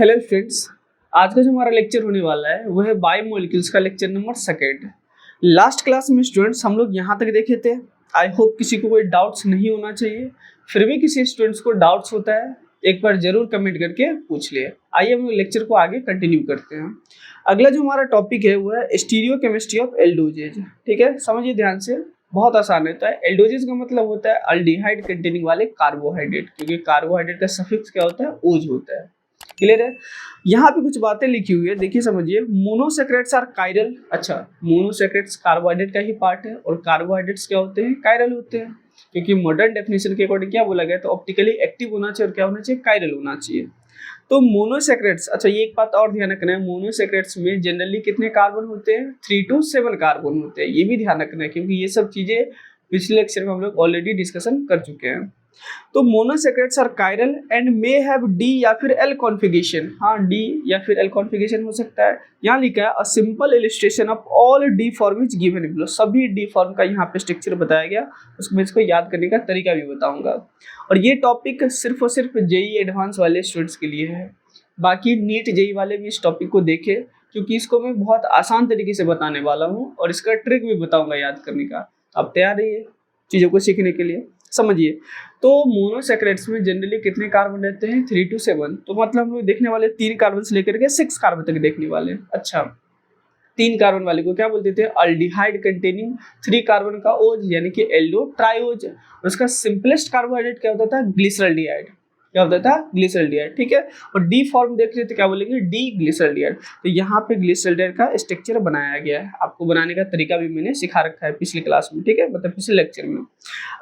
Hello students, आज का जो हमारा लेक्चर होने वाला है वो है बायोमोलिक्यूल्स का lecture number second. Last class में स्टूडेंट्स हम लोग यहाँ तक देखे थे। आई होप किसी को कोई डाउट्स नहीं होना चाहिए। फिर भी किसी स्टूडेंट्स को डाउट्स होता है एक बार जरूर कमेंट करके पूछ लिए। आइए हम लेक्चर को आगे कंटिन्यू करते हैं। अगला जो हमारा टॉपिक है वो है स्टीरियोकेमिस्ट्री ऑफ एल्डोजेज। ठीक है, समझिए ध्यान से, बहुत आसान होता है। एल्डोजेज का मतलब होता है अल्डिहाइड कंटेनिंग वाले कार्बोहाइड्रेट, क्योंकि कार्बोहाइड्रेट का सफिक्स क्या होता है, ओज होता है। क्लियर है। यहाँ पे कुछ बातें लिखी हुई है, देखिए समझिए। Monosaccharides are chiral. अच्छा, मोनोसैकराइड्स कार्बोहाइड्रेट का ही पार्ट है और कार्बोहाइड्रेट्स क्या होते हैं, कायरल होते हैं। क्योंकि मॉडर्न डेफिनेशन के अकॉर्डिंग क्या बोला गया, तो ऑप्टिकली एक्टिव होना चाहिए और क्या होना चाहिए, कायरल होना चाहिए। तो मोनोसैकराइड्स, अच्छा ये एक बात और ध्यान रखना है, मोनोसैकराइड्स में जनरली कितने कार्बन होते हैं, 3 to 7 कार्बन होते हैं। ये भी ध्यान रखना है क्योंकि ये सब चीजें पिछले लेक्चर में हम लोग ऑलरेडी डिस्कशन कर चुके हैं। तो monosaccharides are chiral and may have D या फिर एल कॉन्फिगरेशन। हाँ, डी या फिर एल कॉन्फिगरेशन हो सकता है। यहाँ लिखा है a simple illustration of all D form is given below. सभी डी फॉर्म का यहाँ पे स्ट्रक्चर बताया गया, उसमें इसको याद करने का तरीका भी बताऊंगा। और ये टॉपिक सिर्फ और सिर्फ जेई एडवांस वाले स्टूडेंट्स के लिए है। बाकी नीट जेई वाले भी इस टॉपिक को देखे, क्योंकि इसको मैं बहुत आसान तरीके से बताने वाला हूँ और इसका ट्रिक भी बताऊंगा याद करने का। आप तैयार रहिए चीज़ों को सीखने के लिए। समझिए, तो मोनोसैकराइड्स में जनरली कितने कार्बन रहते हैं, 3 to 7। तो मतलब हम लोग देखने वाले 3 कार्बन से लेकर के 6 कार्बन तक देखने वाले। अच्छा, 3 कार्बन वाले को क्या बोलते थे, अल्डिहाइड कंटेनिंग 3 कार्बन का ओज, यानी कि एल्डो ट्राइओज। और उसका सिंपलेस्ट कार्बोहाइड्रेट क्या होता था, ग्लिसरॉल्डिहाइड। क्या होता था, ग्लिसरॉल्डिहाइड। ठीक है, और डी फॉर्म देख रहे थे, क्या बोलेंगे, डी ग्लिसरॉल्डिहाइड। तो यहाँ पे ग्लिसरॉल्डिहाइड का स्ट्रक्चर बनाया गया है। आपको बनाने का तरीका भी मैंने सिखा रखा है पिछले क्लास में, ठीक है, मतलब पिछले लेक्चर में।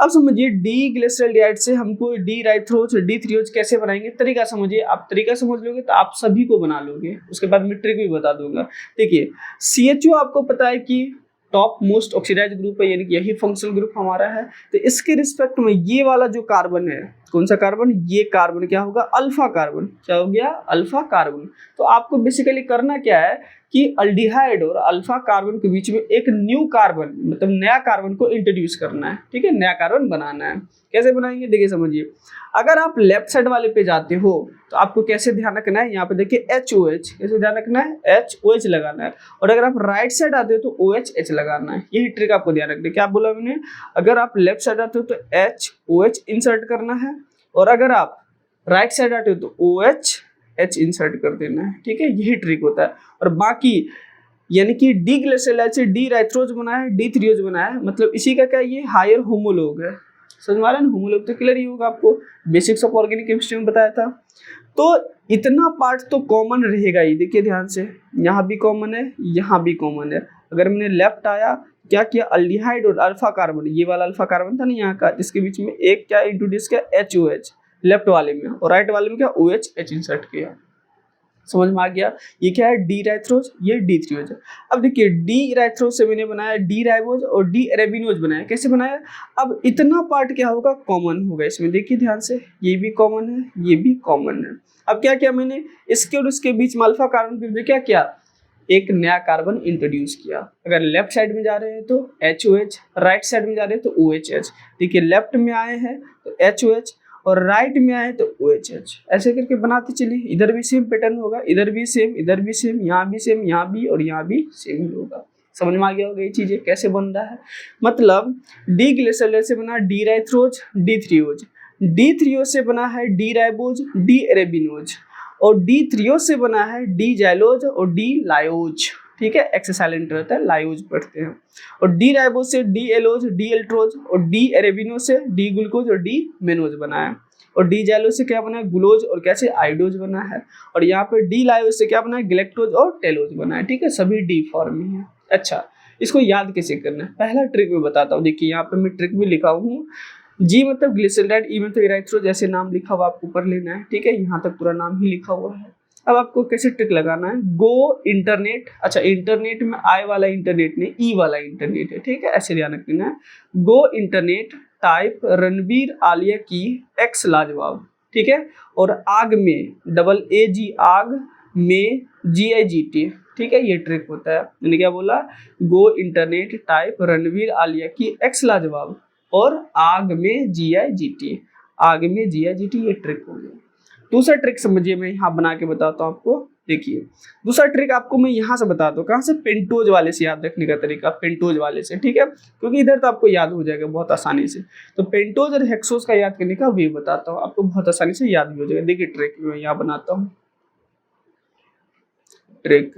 अब समझिए, डी ग्लिसरॉल्डिहाइड से हमको डी राइथ्रोज, डी थ्रियोज कैसे बनाएंगे, तरीका समझिए। आप तरीका समझ लोगे तो आप सभी को बना लोगे। उसके बाद मैं ट्रिक भी बता दूंगा। देखिए, CHO आपको पता है कि टॉप मोस्ट ऑक्सीडाइज ग्रुप है, यानी कि यही फंक्शनल ग्रुप हमारा है। तो इसके रिस्पेक्ट में ये वाला जो कार्बन है, कौन सा कार्बन, ये कार्बन क्या होगा, अल्फा कार्बन। क्या हो गया, अल्फा कार्बन। तो आपको बेसिकली करना क्या है कि अल्डिहाइड और अल्फा कार्बन के बीच में एक न्यू कार्बन, मतलब नया कार्बन को इंट्रोड्यूस करना है। ठीक है, नया कार्बन बनाना है। कैसे बनाएंगे, देखिए समझिए। अगर आप लेफ्ट साइड वाले पे जाते हो तो आपको कैसे ध्यान रखना है, यहाँ पे देखिए HOH, कैसे ध्यान रखना है, HOH लगाना है। और अगर आप राइट साइड आते हो तो OH लगाना है। यही ट्रिक आपको ध्यान रखना है। क्या बोला मैंने, अगर आप लेफ्ट साइड आते हो तो HOH इंसर्ट करना है, और अगर आप राइट साइड आते हो तो OH इंसर्ट कर देना है। ठीक है, यही ट्रिक होता है। और बाकी यानी कि डी ग्लिसरॉल्डिहाइड से डी राइथ्रोज बना है, डी थ्रियोज बना है, मतलब इसी का क्या, ये हायर होमोलॉग है। समझ में आ रहा है ना, होमोलॉग तो क्लियर ही होगा, आपको बेसिक्स ऑफ ऑर्गेनिक केमिस्ट्री में बताया था। तो इतना पार्ट तो कॉमन रहेगा ही। देखिए ध्यान से, यहाँ भी कॉमन है, यहाँ भी कॉमन है। अगर मैंने लेफ्ट आया, क्या किया, अल्डिहाइड और अल्फा कार्बन, ये वाला अल्फा कार्बन था ना यहाँ का, इसके बीच में एक क्या इंट्रोड्यूस किया, HOH लेफ्ट वाले में, और राइट वाले में क्या, OH इंसर्ट किया। समझ में आ गया। ये क्या है, डी राइथ्रोज, ये डी थ्रियोज है। अब देखिए, डी राइथ्रोज से मैंने बनाया डी राइबोज और डी अरेबिनोज बनाया। कैसे बनाया, अब इतना पार्ट क्या होगा, कॉमन होगा इसमें। देखिए ध्यान से, ये भी कॉमन है, ये भी कॉमन है। अब क्या किया मैंने, इसके और इसके बीच में अल्फा कार्बन के बीच क्या किया, एक नया कार्बन इंट्रोड्यूस किया। अगर लेफ्ट साइड में जा रहे हैं तो HOH, राइट साइड में जा रहे हैं तो OHH। देखिए, लेफ्ट में आए हैं तो HOH और राइट में आए तो OHH। ऐसे करके बनाते चलिए। इधर भी सेम पैटर्न होगा, इधर भी सेम, इधर भी सेम, यहाँ भी सेम, यहाँ भी और यहाँ भी सेम ही होगा। समझ में आ गया होगा ये चीजें कैसे बन रहा है। मतलब डी ग्लिसरॉल्डिहाइड से बना डी राइथ्रोज, डी थ्रियोज, डी थ्रियोज से बना है डी राइबोज, डी अरेबिनोज, और डी थ्रियोज से बना है डी जाइलोज और डी लायोज। ठीक है, एक्स साइलेंट रहता है, लायोज पढ़ते हैं। और डी राइबोज से डी एलोज, डी एल्ट्रोज, और डी अरेबिनोज से डी ग्लूकोज और डी मेनोज बना है। और डी जाइलोज से क्या बना है, ग्लूकोज और कैसे आइडोज बना है। और यहाँ पे डी लायोज से क्या बना है, गैलेक्टोज और टेलोज बना है। ठीक है, सभी डी फॉर्म में है। अच्छा, इसको याद कैसे करना है, पहला ट्रिक मैं बताता हूँ। देखिए यहाँ पे मैं ट्रिक भी लिखा हूँ। जी मतलब ग्लिसरॉल्डिहाइड, ई मतलब इराइथ्रोज, जैसे नाम लिखा हुआ आपको ऊपर लेना है। ठीक है, यहाँ तक पूरा नाम ही लिखा हुआ है। अब आपको कैसे ट्रिक लगाना है, गो इंटरनेट। अच्छा, इंटरनेट में आई वाला इंटरनेट नहीं, ई वाला इंटरनेट है। ठीक है, ऐसे ध्यान रखना है। गो इंटरनेट, टाइप रणबीर आलिया की एक्स लाजवाब। ठीक है, और आग में AG आग में GIGT। ठीक है, ये ट्रिक होता है। मैंने क्या बोला, गो इंटरनेट, टाइप रणबीर आलिया की एक्स लाजवाब और आग में GIGT, आग में GIGT, ये ट्रिक हो गया। दूसरा ट्रिक समझिए, मैं यहाँ बना के बताता हूँ आपको। देखिए दूसरा ट्रिक आपको मैं यहाँ से बताता हूँ, कहाँ से, पेंटोज वाले से याद रखने का तरीका, पेंटोज वाले से, ठीक है, क्योंकि इधर तो आपको याद हो जाएगा बहुत आसानी से। तो पेंटोज और हेक्सोज का याद करने का वे बताता हूँ, आपको बहुत आसानी से याद भी हो जाएगा। देखिए ट्रिक मैं यहाँ बनाता हूँ, ट्रिक,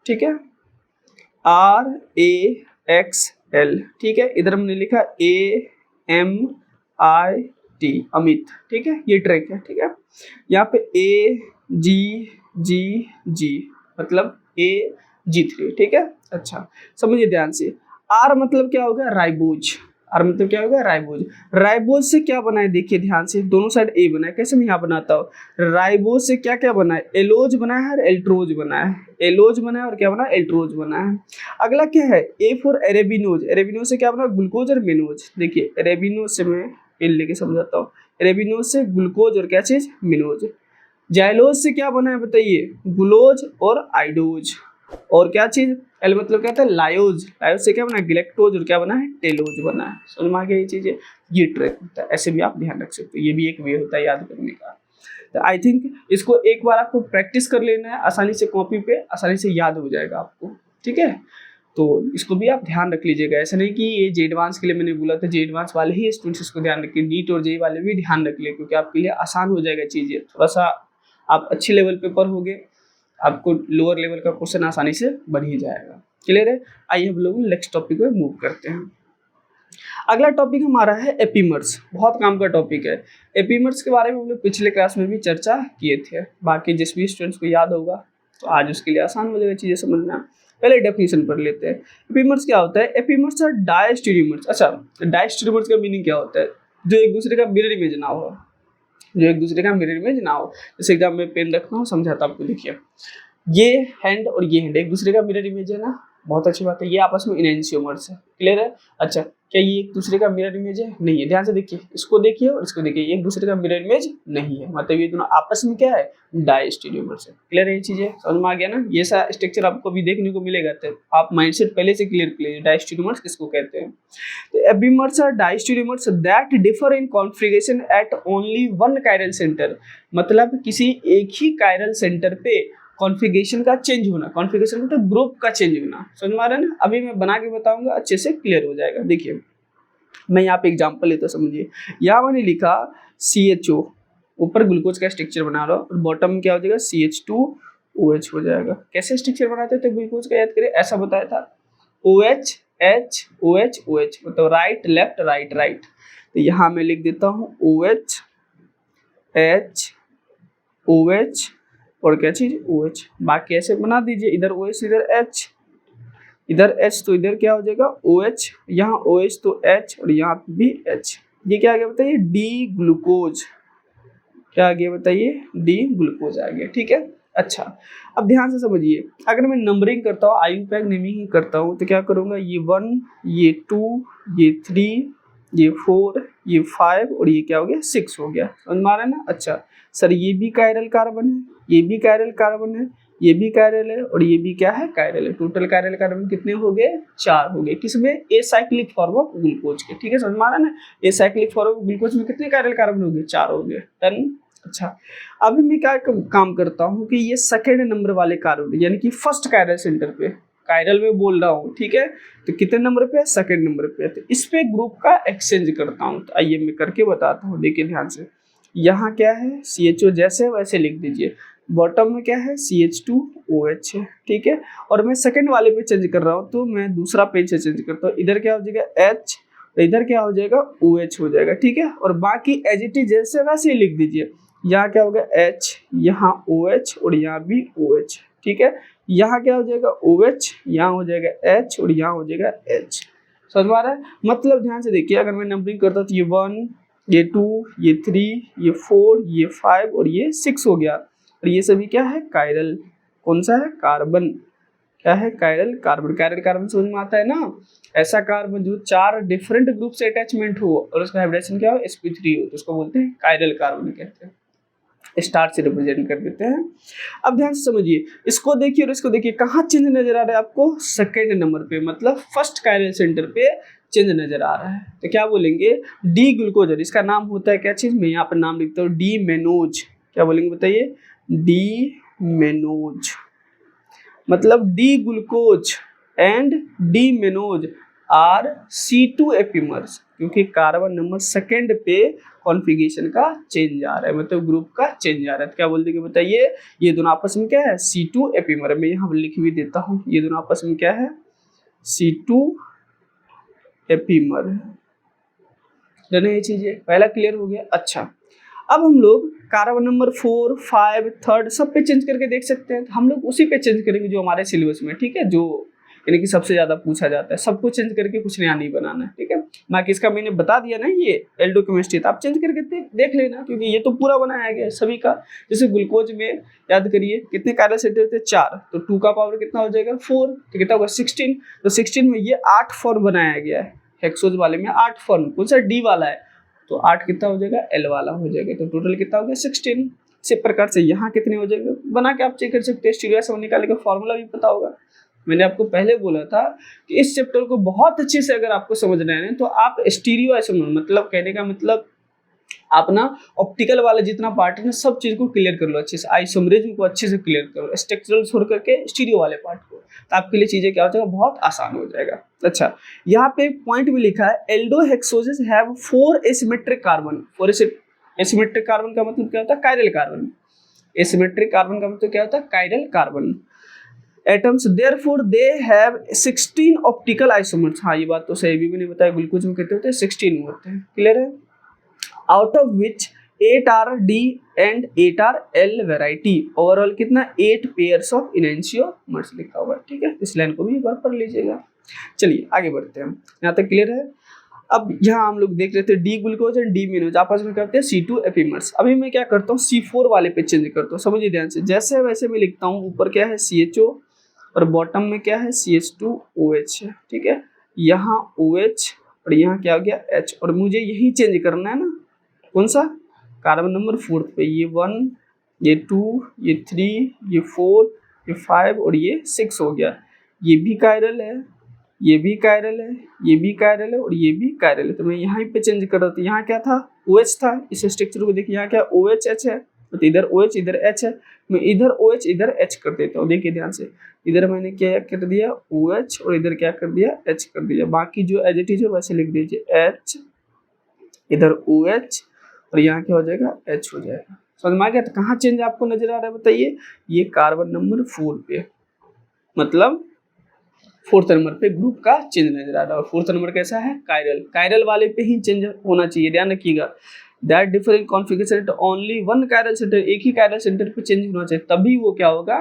ठीक है, RAXL, ठीक है, इधर हमने लिखा AMIT, अमित, ठीक है, ये ट्रिक है, ठीक है। यहाँ पे AGGG मतलब AG3, ठीक है। अच्छा समझिए ध्यान से, R मतलब क्या होगा, राइबोज, R मतलब क्या होगा, राइबोज। राइबोज से क्या बना है, देखिए ध्यान से, दोनों साइड A बना है, कैसे मैं यहाँ बनाता हूँ, राइबोज से क्या क्या बना है, एलोज बना है और एल्ट्रोज बना है, एलोज बना है और क्या बना है, एल्ट्रोज बना है। अगला क्या है, A फॉर एरेबिनोज, एरेबिनोज से क्या बना, ग्लूकोज और मेनोज। देखिए एरेबिनोज से मैं पेन लेके समझाता हूँ, एरेबिनोज से ग्लूकोज और क्या चीज, मेनोज। जाइलोज से क्या बना है बताइए, ग्लूकोज और आइडोज, और क्या चीज, एल मतलब क्या था, लायोज, लायोज से क्या बना है, गैलेक्टोज, और क्या बना है, टेलोज बना है। समझ में आ गया ये चीजें, ये ट्रिक होता है, ऐसे भी आप ध्यान रख सकते हो, ये भी एक वे होता है याद करने का। तो आई थिंक इसको एक बार आपको प्रैक्टिस कर लेना है, आसानी से कॉपी पे आसानी से याद हो जाएगा आपको, ठीक है। तो इसको भी आप ध्यान रख लीजिएगा, ऐसा नहीं कि ये जे एडवांस के लिए मैंने बोला था, जे एडवांस वाले ही स्टूडेंट्स इसको ध्यान रखिए, नीट और जे वाले भी ध्यान रख लिए, क्योंकि आपके लिए आसान हो जाएगा चीज़ें, थोड़ा सा आप अच्छे लेवल पे पर होगे, आपको लोअर लेवल का क्वेश्चन आसानी से बन ही जाएगा। क्लियर है, आइए हम लोग नेक्स्ट टॉपिक पे मूव करते हैं। अगला टॉपिक हमारा है एपीमर्स, बहुत काम का टॉपिक है। एपीमर्स के बारे में हम लोग पिछले क्लास में भी चर्चा किए थे, बाकी जिस भी स्टूडेंट्स को याद होगा तो आज उसके लिए आसान हो जाएगा चीज़ें समझना। पहले डेफिनेशन पढ़ लेते हैं, एपीमर्स क्या होता है। Epimers are diastereomers. अच्छा, डायस्टेरियोमर्स का मीनिंग क्या होता है, जो एक दूसरे का मिरर इमेज ना हो, जो एक दूसरे का मिरर इमेज ना हो। जैसे एग्जाम में पेन रखता हूँ, समझाता आपको, देखिए ये हैंड और ये हैंड एक दूसरे का मिरर इमेज है ना, बहुत अच्छी बात है, ये आपस में इनएंशियोमर्स है। क्लियर है। अच्छा, क्या ये एक दूसरे का मिरर इमेज है, नहीं है, ध्यान से देखिए, इसको देखिए और इसको देखिए, एक दूसरे का मिरर इमेज नहीं है, मतलब ये दोनों आपस में क्या है, डायस्टेरियोमर्स है। क्लियर है, ये चीजें समझ में आ गया ना, ये सा स्ट्रक्चर आपको भी देखने को मिलेगा, तो आप माइंडसेट पहले से क्लियर कर लीजिए, डायस्टेरियोमर्स किसको कहते हैं। तो epimers are diastereomers that differ in configuration at only one chiral centre, मतलब किसी एक ही कायरल सेंटर पे कॉन्फ़िगरेशन का चेंज होना, कॉन्फ़िगरेशन मतलब ग्रुप का चेंज होना। समझ में आ रहा है ना, अभी मैं बना के बताऊंगा, अच्छे से क्लियर हो जाएगा। देखिए मैं यहाँ पे एग्जांपल लेता हूँ, समझिए, यहाँ मैंने लिखा CHO, ऊपर ग्लूकोज का स्ट्रक्चर बना रहा हूँ और बॉटम में क्या हो जाएगा, CH2OH हो जाएगा। कैसे स्ट्रक्चर बनाते थे ग्लूकोज का, याद करें, ऐसा बताया था, OH H OH OH, मतलब राइट लेफ्ट राइट राइट। तो यहाँ मैं लिख देता हूँ OH H OH और क्या चीज, OH, बाकी ऐसे बना दीजिए, इधर OH इधर H, इधर H तो इधर क्या हो जाएगा OH, यहाँ OH तो H और यहाँ भी H। ये क्या आ गया बताइए, डी ग्लूकोज, क्या आ गया बताइए, डी ग्लूकोज आ गया, ठीक है। अच्छा, अब ध्यान से समझिए, अगर मैं नंबरिंग करता हूँ, IUPAC नेमिंग करता हूँ, तो क्या करूँगा, ये 1, ये 2, ये 3, ये 4, ये 5 और ये क्या हो गया, 6 हो गया। समझ में आ रहा है ना। अच्छा सर, ये भी कायरल कार्बन है, ये भी कायरल कार्बन है, ये भी कायरल है और ये भी क्या है, कायरल है। टोटल कायरल कार्बन कितने हो गए, 4 हो गए। किसमें, एसाइक्लिक फॉर्म ऑफ ग्लूकोज के, ठीक है, समझ में आ रहा है ना। एसाइक्लिक फॉर्म ऑफ ग्लूकोज में कितने कायरल कार्बन हो गए, 4 हो गए। डन। अच्छा, अभी मैं क्या काम करता हूँ कि ये सेकेंड नंबर वाले कार्बन, यानी कि फर्स्ट कायरल सेंटर पे, कायरल में बोल रहा हूँ, ठीक है, तो कितने नंबर पे है, सेकेंड नंबर पे है, तो इस पे ग्रुप का एक्सचेंज करता हूँ। तो आइए मैं करके बताता हूँ, देखिए ध्यान से, यहाँ क्या है, CHO जैसे वैसे लिख दीजिए, बॉटम में क्या है, CH2OH है, ठीक है, और मैं सेकंड वाले पे चेंज कर रहा हूँ, तो मैं दूसरा पेन से चेंज करता हूँ, इधर क्या हो जाएगा H, तो इधर क्या हो जाएगा OH हो जाएगा, ठीक है, और बाकी एज इट इज जैसे वैसे ही लिख दीजिए। यहाँ क्या होगा H, यहाँ OH और यहाँ भी OH, ठीक है, यहाँ क्या हो जाएगा OH, यहाँ हो जाएगा H और यहाँ हो जाएगा H। समझ में आ रहा है, मतलब ध्यान से देखिए, अगर मैं नंबरिंग करता हूँ तो ये 1, ये 2, ये 3, ये 4, ये 5 और ये 6 हो गया, और ये सभी क्या है, कायरल, कौन सा है, कार्बन, क्या है, कायरल कार्बन। कायरल कार्बन समझ में आता है ना, ऐसा कार्बन जो 4 डिफरेंट ग्रुप से अटैचमेंट हो और उसका हाइब्रिडेशन क्या हो, sp3 हो, तो उसको बोलते हैं कायरल कार्बन कहते हैं, स्टार से रिप्रेजेंट कर देते हैं। अब ध्यान से समझिए, इसको देखिए और इसको देखिए, कहाँ चेंज नजर आ रहा है आपको, सेकेंड नंबर पे, मतलब फर्स्ट कायरल सेंटर पे चेंज नजर आ रहा है। तो क्या बोलेंगे, डी ग्लूकोज, इसका नाम होता है क्या चीज, मैं यहाँ पर नाम लिखता हूँ डी मेनोज, क्या बोलेंगे बताइए, डी मेनोज। मतलब D glucose and D mannose are C2 epimers, क्योंकि कार्बन नंबर सेकंड पे कॉन्फ़िगरेशन का चेंज आ रहा है, मतलब ग्रुप का चेंज आ रहा है। तो क्या बोल देंगे बताइए, ये दोनों आपस में क्या है, C2 एपीमर। मैं यहाँ लिख भी देता हूँ, ये दोनों आपस में क्या है, C2 एपीमर। दोनों ये चीजें पहला क्लियर हो गया। अच्छा, अब हम लोग कार्बन नंबर 4, 5, 3 सब पे चेंज करके देख सकते हैं। तो हम लोग उसी पे चेंज करेंगे जो हमारे सिलेबस में, ठीक है, जो यानी कि सबसे ज्यादा पूछा जाता है। सबको चेंज करके कुछ नया नहीं बनाना है, ठीक है। बाकी इसका मैंने बता दिया ना, ये एल्डो केमिस्ट्री, आप चेंज करके देख लेना, क्योंकि ये तो पूरा बनाया गया है सभी का। जैसे ग्लूकोज में याद करिए कितने कार्बन सेंटर थे, 4, तो 2 का पावर कितना हो जाएगा, 4, तो कितना होगा 16। तो 16 में ये 8 फॉर्म बनाया गया है, हेक्सोज वाले में 8 फॉर्म, कौन सा, डी वाला है, तो 8 कितना हो जाएगा, एल वाला हो जाएगा, तो टोटल कितना हो गया 16। इसी प्रकार से यहाँ कितने हो जाएंगे बना के आप चेक कर सकते हैं। स्टीरियो सब निकालने का फॉर्मूला भी पता होगा। मैंने आपको पहले बोला था कि इस चैप्टर को बहुत अच्छे से अगर आपको समझना है तो आप स्टीरियो आइसोमर, मतलब कहने का मतलब आप ना ऑप्टिकल वाला जितना पार्ट है ना, सब चीज को क्लियर कर लो अच्छे से, आइसोमरिज्म को अच्छे से क्लियर करो, स्ट्रक्चरल छोड़ करके स्टीरियो वाले पार्ट को, तो आपके लिए चीजें क्या हो जाएगा, बहुत आसान हो जाएगा। अच्छा, यहाँ पे पॉइंट भी लिखा है, aldohexoses have 4 asymmetric carbon. 4 asymmetric carbon का मतलब क्या होता है, कायरल कार्बन। एसिमेट्रिक कार्बन का मतलब क्या होता है, chiral carbon atoms, therefore they have 16 optical isomers. हाँ, ये बात तो सही भी मैंने बताया, ग्लूकोज में कितने होते हैं, 16 होते हैं, क्लियर है। Out of which 8 R D and 8 R L variety, overall कितना, 8 पेयर्स ऑफ इनैंशियोमर्स लिखा हुआ है, ठीक है। इस लाइन को भी एक बार पढ़ लीजिएगा। चलिए आगे बढ़ते हैं, यहाँ तक क्लियर है। अब यहाँ हम लोग देख रहे थे D glucose and D mannose आपस में करते हैं C2 एपीमर्स। अभी मैं क्या करता हूँ, C4 वाले पे चेंज करता हूँ, समझिए ध्यान से। जैसे वैसे मैं लिखता हूँ, ऊपर क्या है CHO और बॉटम में क्या है CH2OH है, ठीक है। यहाँ OH और यहाँ क्या हो गया H, और मुझे यही चेंज करना है ना, कौन सा, कार्बन नंबर 4 पे, ये 1, ये 2, ये 3, ये 4, ये 5 और ये 6 हो गया। ये भी कायरल है, ये भी कायरल है, ये भी कायरल है और ये भी कायरल है। तो मैं यहाँ पे चेंज कर रहा था, यहाँ क्या था, OH था। इस स्ट्रक्चर को देखिए, यहाँ क्या OH है, तो इधर OH इधर H है, मैं इधर OH इधर H कर देता हूँ। देखिए ध्यान से, इधर मैंने क्या कर दिया, OH और इधर क्या कर दिया, H कर दिया। बाकी जो एज इट इज है वैसे लिख दीजिए, H इधर OH और यहाँ क्या हो जाएगा, H हो जाएगा। समझ में आ गया। तो कहाँ चेंज आपको नजर आ रहा है बताइए, ये कार्बन नंबर 4 पे, मतलब 4th नंबर पे ग्रुप का चेंज नजर आ रहा है। और 4th नंबर कैसा है, कायरल, कायरल वाले पे ही चेंज होना चाहिए, ध्यान रखिएगा। That different configuration only one chiral centre, एक ही कायरल सेंटर पे चेंज होना चाहिए, तभी वो क्या होगा,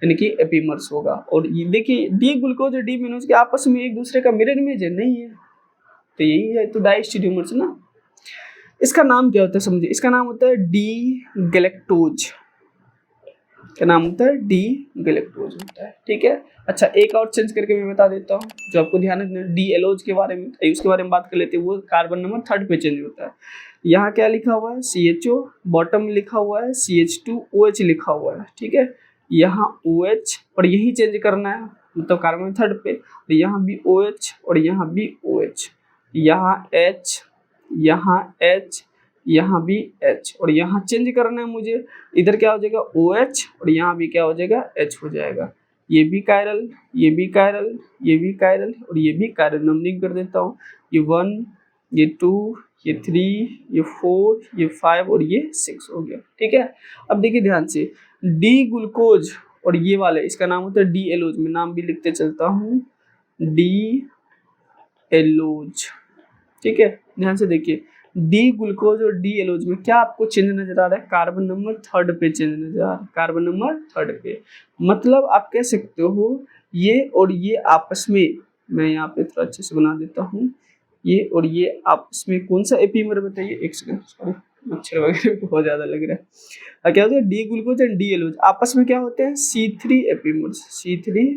यानी कि एपीमर्स होगा। और ये देखिए, डी ग्लूकोज और डी मेनोज के आपस में एक दूसरे का मिरर इमेज है, नहीं है, तो यही है, तो डाइस्टीरियोमर्स ना। इसका नाम क्या होता है समझिए, इसका नाम होता है डी गैलेक्टोज, क्या नाम होता है, डी गैलेक्टोज होता है, ठीक है। अच्छा, एक और चेंज करके मैं बता देता हूँ जो आपको ध्यान रखना है, डी एलोज के बारे में, उसके बारे में बात कर लेते हैं। वो कार्बन नंबर 3 पे चेंज होता है। यहाँ क्या लिखा हुआ है, CHO, बॉटम में लिखा हुआ है CH2OH लिखा हुआ है, ठीक है। यहाँ OH और यही चेंज करना है, मतलब कार्बन 3 पे, तो यहाँ भी OH और यहाँ भी OH, यहाँ H, यहाँ H, यहाँ भी H और यहाँ चेंज करना है मुझे, इधर क्या हो जाएगा OH और यहाँ भी क्या हो जाएगा H हो जाएगा। ये भी कायरल, ये भी कायरल, ये भी कायरल और ये भी कायरल। नंबरिंग कर देता हूँ, ये 1, ये 2, ये 3, ये 4, ये 5 और ये 6 हो गया, ठीक है। अब देखिए ध्यान से, डी ग्लूकोज और ये वाले, इसका नाम होता है डी एलोज, मैं नाम भी लिखते चलता हूँ, डी एलोज, ठीक है। ध्यान से देखिए, डी ग्लूकोज और डी एलोज में क्या आपको चेंज नजर आ रहा है, कार्बन नंबर 3 पे चेंज नजर आ रहा है, कार्बन नंबर 3 पे। मतलब आप कह सकते हो ये और ये आपस में, मैं यहाँ पे थोड़ा अच्छे से बना देता हूँ, ये और ये आपस में कौन सा एपीमर बताइए, एक सेकंड, सॉरी मच्छर वगैरह बहुत ज्यादा लग रहा है। क्या होता है, डी ग्लूकोज एंड डी एलोज आपस में क्या होते हैं, C3 एपीमर्स, C3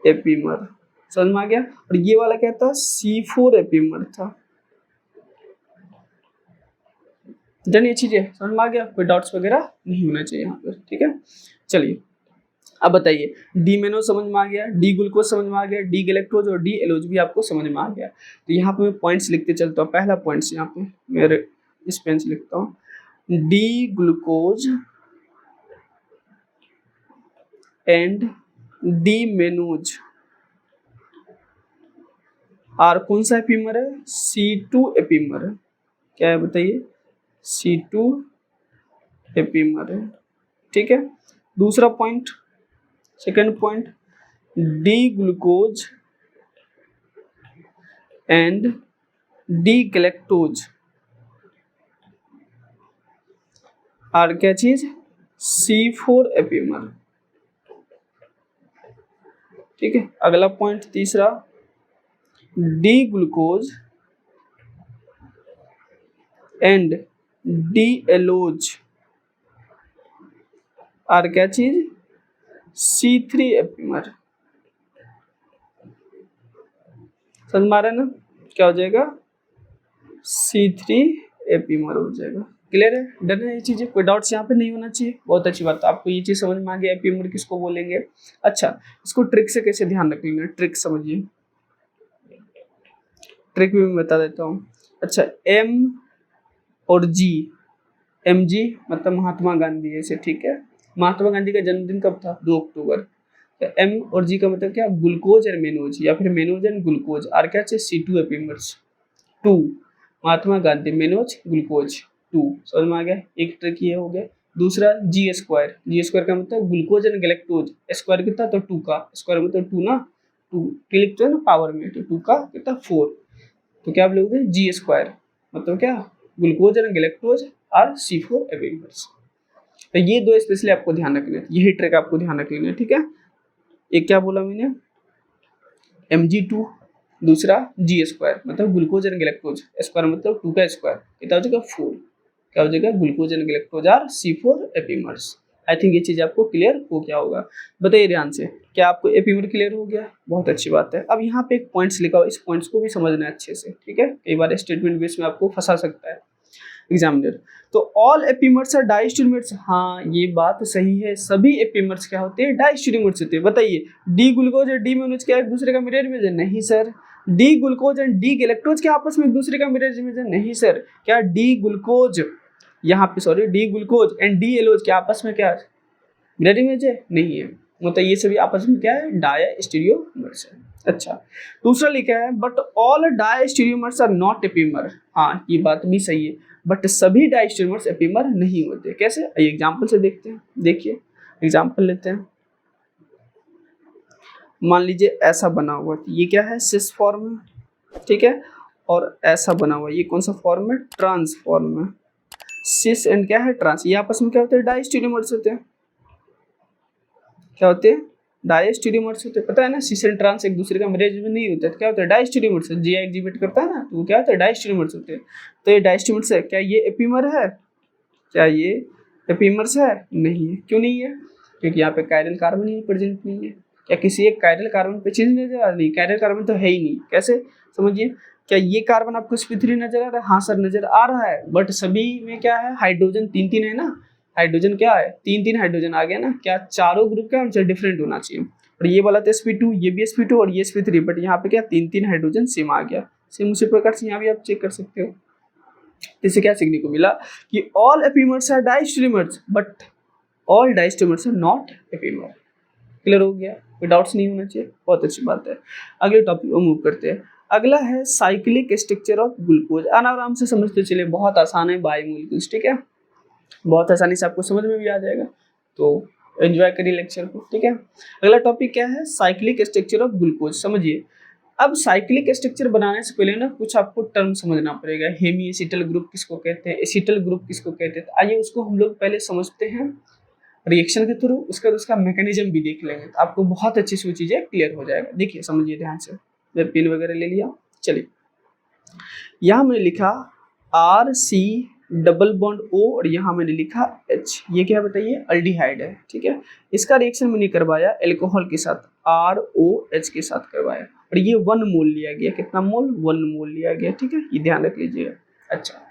एपीमर, समझ में आ गया। और ये वाला क्या था, C4 एपीमर था। डन, ये चीजें समझ में आ गया, कोई डाउट्स वगैरह नहीं होना चाहिए यहाँ पर, ठीक है। चलिए अब बताइए, डी मेनो समझ में आ गया, डी ग्लूकोज समझ में आ गया, डी गैलेक्टोज और डी एलोज भी आपको समझ में आ गया। तो यहाँ पे मैं पॉइंट्स लिखते चलता हूँ। पहला पॉइंट्स यहाँ पे मेरे इस पेन से लिखता हूँ, D glucose and D mannose are कौन सा एपीमर है? C2 एपीमर है। क्या है बताइए? C2 एपीमर है। ठीक है, दूसरा point, second point, d glucose and d galactose are क्या चीज? C4 epimer. ठीक है, अगला पॉइंट तीसरा, d glucose and d allose are क्या चीज? C3 epimer. समझ में आ रहा है ना? क्या हो जाएगा? C3 एपीमर हो जाएगा। क्लियर है? डन है ये चीजें? कोई डाउट्स यहाँ पे नहीं होना चाहिए। बहुत अच्छी बात, आपको ये चीज समझ में आ गया एपीमर किसको बोलेंगे। अच्छा, इसको ट्रिक से कैसे ध्यान रख लेना, ट्रिक समझिए, ट्रिक भी मैं बता देता हूँ। अच्छा, M और G, MG मतलब महात्मा गांधी ऐसे। ठीक है, महात्मा गांधी का जन्मदिन कब था? 2 अक्टूबर। M और G का मतलब क्या? ग्लूकोज और मेनोज, या फिर मेनोज एंड ग्लूकोज आर क्या चाहिए? C2 epimers. 2 Mahatma Gandhi, mannose, glucose 2। समझ में आ गया? एक ट्रिक ये हो गया। दूसरा G स्क्वायर, G स्क्वायर का मतलब ग्लूकोज एंड गैलेक्टोज, स्क्वायर कितना? तो 2 का स्क्वायर मतलब 2 ना, 2 लिखते हैं ना पावर में, तो 2 का कितना? 4। तो क्या आप लोग G स्क्वायर मतलब क्या? Glucose and galactose are C4 epimers. तो ये दो स्पेशली आपको ध्यान रखना है, यही ट्रिक आपको ध्यान रख लेना है। ठीक है, एक क्या बोला मैंने? Mg2, दूसरा G स्क्वायर मतलब ग्लूकोज एंड गैलेक्टोज, स्क्वायर मतलब 2 का स्क्वायर, कितना हो जाएगा? 4। क्या हो जाएगा? Glucose and galactose are C4 epimers. I think ये चीज आपको क्लियर हो गया होगा। बताइए ध्यान से, क्या आपको एपीमर क्लियर हो गया? बहुत अच्छी बात है। अब यहाँ पे एक पॉइंट्स लिखा हुआ, इस पॉइंट्स को भी समझना है अच्छे से। ठीक है, कई बार स्टेटमेंट बेस में आपको फंसा सकता है एग्जामिनर। तो ऑल एपीमर्स आर डाइस्टेरियोमर्स। हाँ, ये बात सही है, सभी एपीमर्स क्या होते हैं? डाइस्टेरियोमर्स होते हैं। बताइए, डी ग्लूकोज और डी मेनोज क्या एक दूसरे का मिरर इमेज है? नहीं sir. D glucose and d galactose क्या आपस में एक दूसरे का मिरर इमेज है? नहीं सर। क्या डी ग्लूकोज यहाँ पे, sorry, d glucose and d allose क्या आपस में क्या मिरर इमेज है? नहीं है। मतलब ये सभी आपस में क्या है? डायस्टेरियोमर्स है। अच्छा, दूसरा लिखा है but all diastereomers are not epimer. हाँ, ये बात भी सही है, बट सभी डायस्टेरियोमर्स एपीमर नहीं होते। कैसे? एग्जांपल से देखते हैं। देखिए, एग्जांपल लेते हैं। मान लीजिए ऐसा बना हुआ, ये क्या है? सिस फॉर्म है। ठीक है, और ऐसा बना हुआ, ये कौन सा फॉर्म है? ट्रांस फॉर्म है। सिस एंड क्या है? ट्रांस। ये आपस में क्या होते हैं? डायस्टेरियोमर्स होते हैं। क्या होते हैं? डायस्टेरियोमर्स होते हैं। पता है ना, सिस एंड ट्रांस एक दूसरे का मिरर इमेज नहीं होता है, तो क्या होता है? डायस्टेरियोमर्स। जी एग्जिबिट करता है ना, तो वो क्या होता है? डायस्टेरियोमर्स होते हैं। तो ये डायस्टेरियोमर्स है। क्या ये एपीमर है? क्या ये एपीमर्स है? नहीं है। क्यों नहीं है? क्योंकि यहाँ पे कायरल कार्बन ही प्रेजेंट नहीं है। क्या किसी एक कायरल कार्बन पे चीज नजर आ रही? कायरल कार्बन तो है ही नहीं। कैसे? समझिए, क्या ये कार्बन आपको sp3 नजर आ रहा है? हाँ सर, नजर आ रहा है, बट सभी में क्या है? हाइड्रोजन 3-3 है ना। हाइड्रोजन क्या है? 3-3 हाइड्रोजन आ गया ना। क्या चारों ग्रुप क्या है? डिफरेंट होना चाहिए। और ये वाला तो sp2, ये भी sp2 और ये sp3, बट यहाँ पे क्या 3-3 हाइड्रोजन सेम आ गया। सेम उसी प्रकार से यहाँ भी आप चेक कर सकते हो। इससे क्या सीखने को मिला कि all epimers are diastereomers but all diastereomers are not epimer. Clear हो गया? कोई डाउट्स नहीं होना चाहिए। बहुत अच्छी बात है। अगले टॉपिक को मूव करते हैं। अगला है साइक्लिक स्ट्रक्चर ऑफ ग्लूकोज। आराम से समझते चलिए, बहुत आसान है बायोमोलिक्यूल्स। ठीक है, बहुत आसानी से आपको समझ में भी आ जाएगा, तो एंजॉय करिए लेक्चर को। ठीक है, अगला टॉपिक क्या है? Cyclic structure of glucose. समझिए, अब साइक्लिक स्ट्रक्चर बनाने से पहले ना कुछ आपको टर्म समझना पड़ेगा। हेमी एसिटल ग्रुप किसको कहते हैं? एसिटल ग्रुप किसको कहते हैं? आइए उसको हम लोग पहले समझते हैं रिएक्शन के थ्रू, उसके बाद उसका मैकेनिज्म भी देख लेंगे, तो आपको बहुत अच्छी सी चीजें क्लियर हो जाएगा। देखिए, समझिए ध्यान से। मैं पेन वगैरह ले लिया। चलिए, यहाँ मैंने लिखा RC डबल बॉन्ड O और यहाँ मैंने लिखा H। ये क्या बताइए? अल्डिहाइड है। ठीक है, इसका रिएक्शन मैंने करवाया एल्कोहल के साथ, ROH के साथ करवाया, और ये 1 मोल लिया गया। कितना मोल? 1 मोल लिया गया। ठीक है, ये ध्यान रख लीजिएगा। अच्छा,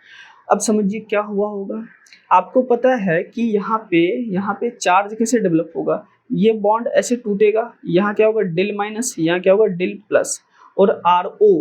अब समझिए क्या हुआ होगा। आपको पता है कि यहाँ पे चार्ज कैसे डेवलप होगा? ये बॉन्ड ऐसे टूटेगा, यहाँ क्या होगा? डेल माइनस, यहाँ क्या होगा? डेल प्लस, और RO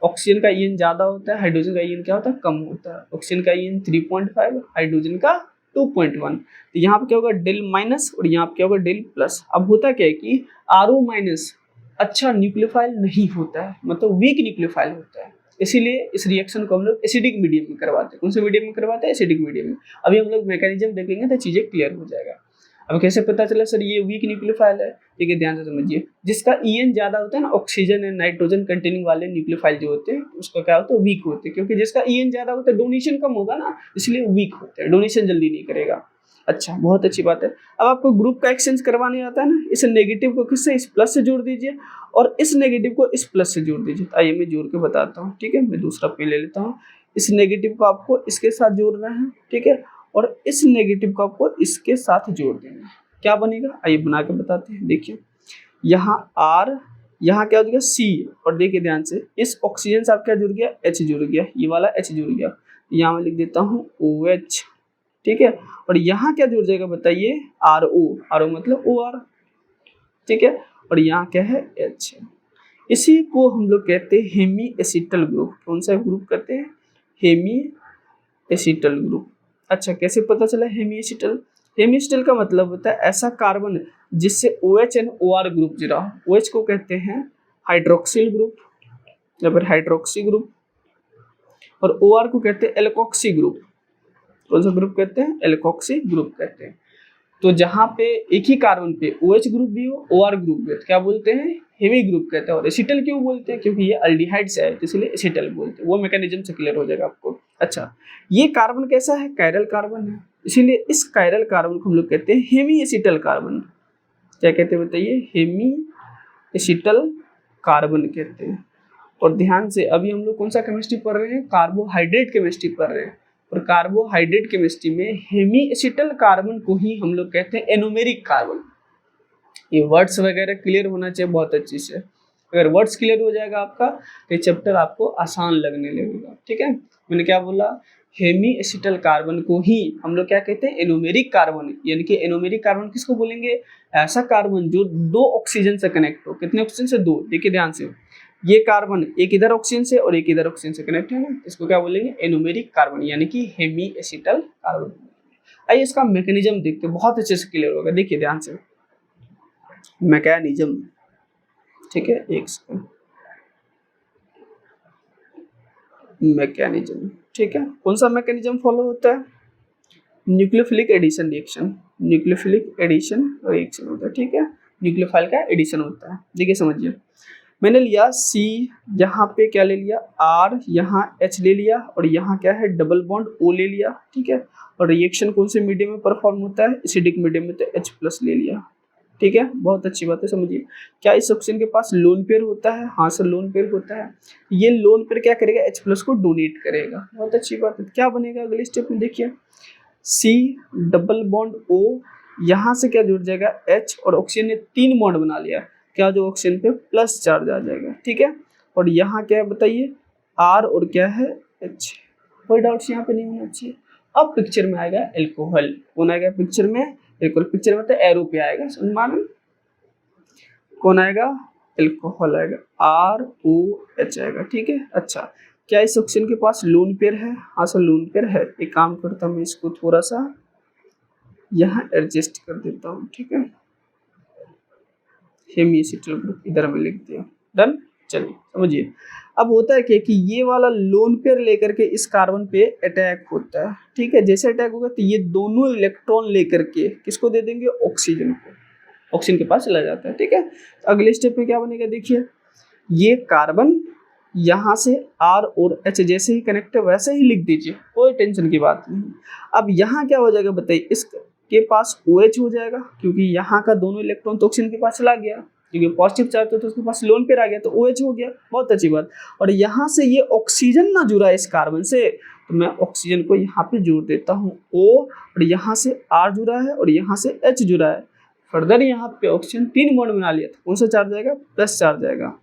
ऑक्सीजन का ईएन ज्यादा होता है, हाइड्रोजन का ईएन क्या होता है, कम होता है। ऑक्सीजन का ईएन 3.5, हाइड्रोजन का 2.1। तो यहाँ पे क्या होगा, डेल माइनस, और यहाँ पे क्या होगा, डेल प्लस। अब होता क्या है कि RO माइनस अच्छा न्यूक्लियोफाइल नहीं होता है, मतलब वीक न्यूक्लियोफाइल होता है, इसीलिए इस रिएक्शन को हम लोग एसिडिक मीडियम में करवाते हैं। कौन से मीडियम में करवाते हैं, एसिडिक मीडियम में। अभी हम लोग मैकेनिज्म देखेंगे तो चीजें क्लियर हो जाएगा। अब कैसे पता चला सर ये वीक न्यूक्लियोफाइल है, ठीक है, ध्यान से समझिए। जिसका ईएन ज्यादा होता है ना, ऑक्सीजन एंड नाइट्रोजन कंटेनिंग वाले न्यूक्लियोफाइल जो होते हैं उसका क्या होता है, वीक होते हैं, क्योंकि जिसका ईएन ज्यादा होता है डोनेशन कम होगा ना, इसलिए वीक होते हैं, डोनेशन जल्दी नहीं करेगा। अच्छा, बहुत अच्छी बात है। अब आपको ग्रुप का एक्सचेंज करवाने आता है ना, इस नेगेटिव को किससे, इस प्लस से जोड़ दीजिए, और इस नेगेटिव को इस प्लस से जोड़ दीजिए। आइए मैं जोड़ के बताता हूँ, ठीक है। मैं दूसरा पेन ले लेता हूँ। इस नेगेटिव को आपको इसके साथ जोड़ना है, ठीक है, और इस नेगेटिव को आपको इसके साथ जोड़ देना है। क्या बनेगा, आइए बना के बताते हैं। देखिए यहाँ R, यहाँ क्या हो गया C, और देखिए ध्यान से, इस ऑक्सीजन से आप क्या जुड़ गया, H जुड़ गया, ये वाला H जुड़ गया। यहाँ मैं लिख देता हूँ OH, ठीक है, और यहाँ क्या जुड़ जाएगा बताइए, RO मतलब OR, ठीक है, और यहाँ क्या है, H। इसी को हम लोग कहते हैं हेमी एसिटल ग्रुप। कौन सा ग्रुप कहते हैं, हेमी एसिटल ग्रुप। अच्छा, कैसे पता चला हेमी एसिटल, हेमी एसिटल का मतलब होता है ऐसा कार्बन जिससे OH एंड OR ग्रुप जुड़ा हो। OH को कहते हैं हाइड्रोक्सिल ग्रुप या फिर हाइड्रोक्सी ग्रुप, और OR को कहते हैं एल्कोक्सी ग्रुप। कौन सा ग्रुप कहते हैं, एल्कोक्सी ग्रुप कहते हैं। तो जहाँ पे एक ही कार्बन पे OH ग्रुप भी हो, OR ग्रुप भी हो, तो क्या बोलते हैं, हेमी ग्रुप कहते हैं। और एसिटल क्यों बोलते हैं, क्योंकि ये अल्डिहाइड से है, तो इसलिए एसिटल बोलते हैं। वो मैकेनिज्म से क्लियर हो जाएगा आपको। अच्छा, ये कार्बन कैसा है, कायरल कार्बन है, इसीलिए इस कायरल कार्बन को हम लोग कहते हैं हेमी एसिटल कार्बन। क्या कहते हैं बताइए, हेमी एसिटल कार्बन कहते हैं। और ध्यान से, अभी हम लोग कौन सा केमिस्ट्री पढ़ रहे हैं, कार्बोहाइड्रेट केमिस्ट्री पढ़ रहे हैं। और कार्बोहाइड्रेट केमिस्ट्री में हेमी एसिटल कार्बन को ही हम लोग कहते हैं एनोमेरिक कार्बन। ये वर्ड्स वगैरह क्लियर होना चाहिए बहुत अच्छी से। अगर वर्ड्स क्लियर हो जाएगा आपका तो ये चैप्टर आपको आसान लगने लगेगा, ठीक है। मैंने क्या बोला, हेमी एसिटल कार्बन को ही हम लोग क्या कहते हैं, एनोमेरिक कार्बन। यानी कि एनोमेरिक कार्बन किसको बोलेंगे, ऐसा कार्बन जो दो ऑक्सीजन से कनेक्ट हो। कितने ऑक्सीजन से, दो। देखिए ध्यान से, ये कार्बन एक इधर ऑक्सीजन से और एक इधर ऑक्सीजन से कनेक्ट है ना, इसको क्या बोलेंगे, एनोमेरिक कार्बन, यानी कि हेमी एसिटल कार्बन। आइए इसका मैकेनिज्म देखते हैं, बहुत अच्छे से क्लियर होगा। देखिए ध्यान से, मैकेनिज्म, ठीक है, एक सेकंड, मैकेनिज्म, ठीक है। कौन सा मैकेनिज्म फॉलो होता है, nucleophilic addition reaction, nucleophilic addition reaction होता है, ठीक है। न्यूक्लियोफाइल का एडिशन होता है। देखिए समझिए, मैंने लिया C, यहाँ पे क्या ले लिया, R, यहाँ H ले लिया, और यहाँ क्या है, डबल बॉन्ड O ले लिया, ठीक है। और रिएक्शन कौन से मीडियम में परफॉर्म होता है, एसिडिक मीडियम में, तो H+ ले लिया, ठीक है। बहुत अच्छी बात है, समझिए। क्या इस ऑक्सीजन के पास लोन पेयर होता है, हाँ सर लोन पेयर होता है। ये लोन पेयर क्या करेगा, H+ को डोनेट करेगा। बहुत अच्छी बात है। क्या बनेगा अगले स्टेप में, देखिए C डबल बॉन्ड O, यहाँ से क्या जुड़ जाएगा, H, और ऑक्सीजन ने 3 बॉन्ड बना लिया, क्या जो ऑक्सीजन पे प्लस चार्ज आ जाएगा, ठीक है। और यहाँ क्या है बताइए, R और क्या है, H। कोई डाउट्स यहाँ पे नहीं होना चाहिए। अब पिक्चर में आएगा एल्कोहल। कौन आएगा पिक्चर में, एल्कोहल। पिक्चर में तो एरो पे आएगा, सम्मान कौन आएगा, एल्कोहल आएगा, ROH आएगा, ठीक है। अच्छा, क्या इस ऑक्सीजन के पास लोन पेयर है, हाँ सर लोन पेयर है। एक काम करता हूँ, मैं इसको थोड़ा सा यहाँ एडजस्ट कर देता हूँ, ठीक है। हेमी एसिटल ग्रुप इधर में लिख दिया, डन। चलिए समझिए, अब होता है कि ये वाला लोन पेयर लेकर के इस कार्बन पे अटैक होता है, ठीक है। जैसे अटैक होगा तो ये दोनों इलेक्ट्रॉन लेकर के किसको दे देंगे, ऑक्सीजन को, ऑक्सीजन के पास चला जाता है, ठीक है। तो अगले स्टेप में क्या बनेगा, देखिए ये कार्बन यहाँ से R और H जैसे ही कनेक्ट है वैसे ही लिख दीजिए, कोई टेंशन की बात नहीं। अब यहाँ क्या हो जाएगा बताइए, इसके पास OH हो जाएगा, क्योंकि यहाँ का दोनों इलेक्ट्रॉन तो ऑक्सीजन के पास चला गया, क्योंकि पॉजिटिव चार्ज तो उसके पास लोन पेयर आ गया, तो OH हो गया। बहुत अच्छी बात। और यहाँ से ये ऑक्सीजन ना जुड़ा है इस कार्बन से, तो मैं ऑक्सीजन को यहाँ पे जोड़ देता हूँ O, और यहाँ से R जुड़ा है और यहाँ से H जुड़ा है। फर्दर यहाँ पे ऑक्सीजन 3 बॉन्ड बना लिया, तो कौन सा चार्ज आएगा, प्लस चार्ज आएगा।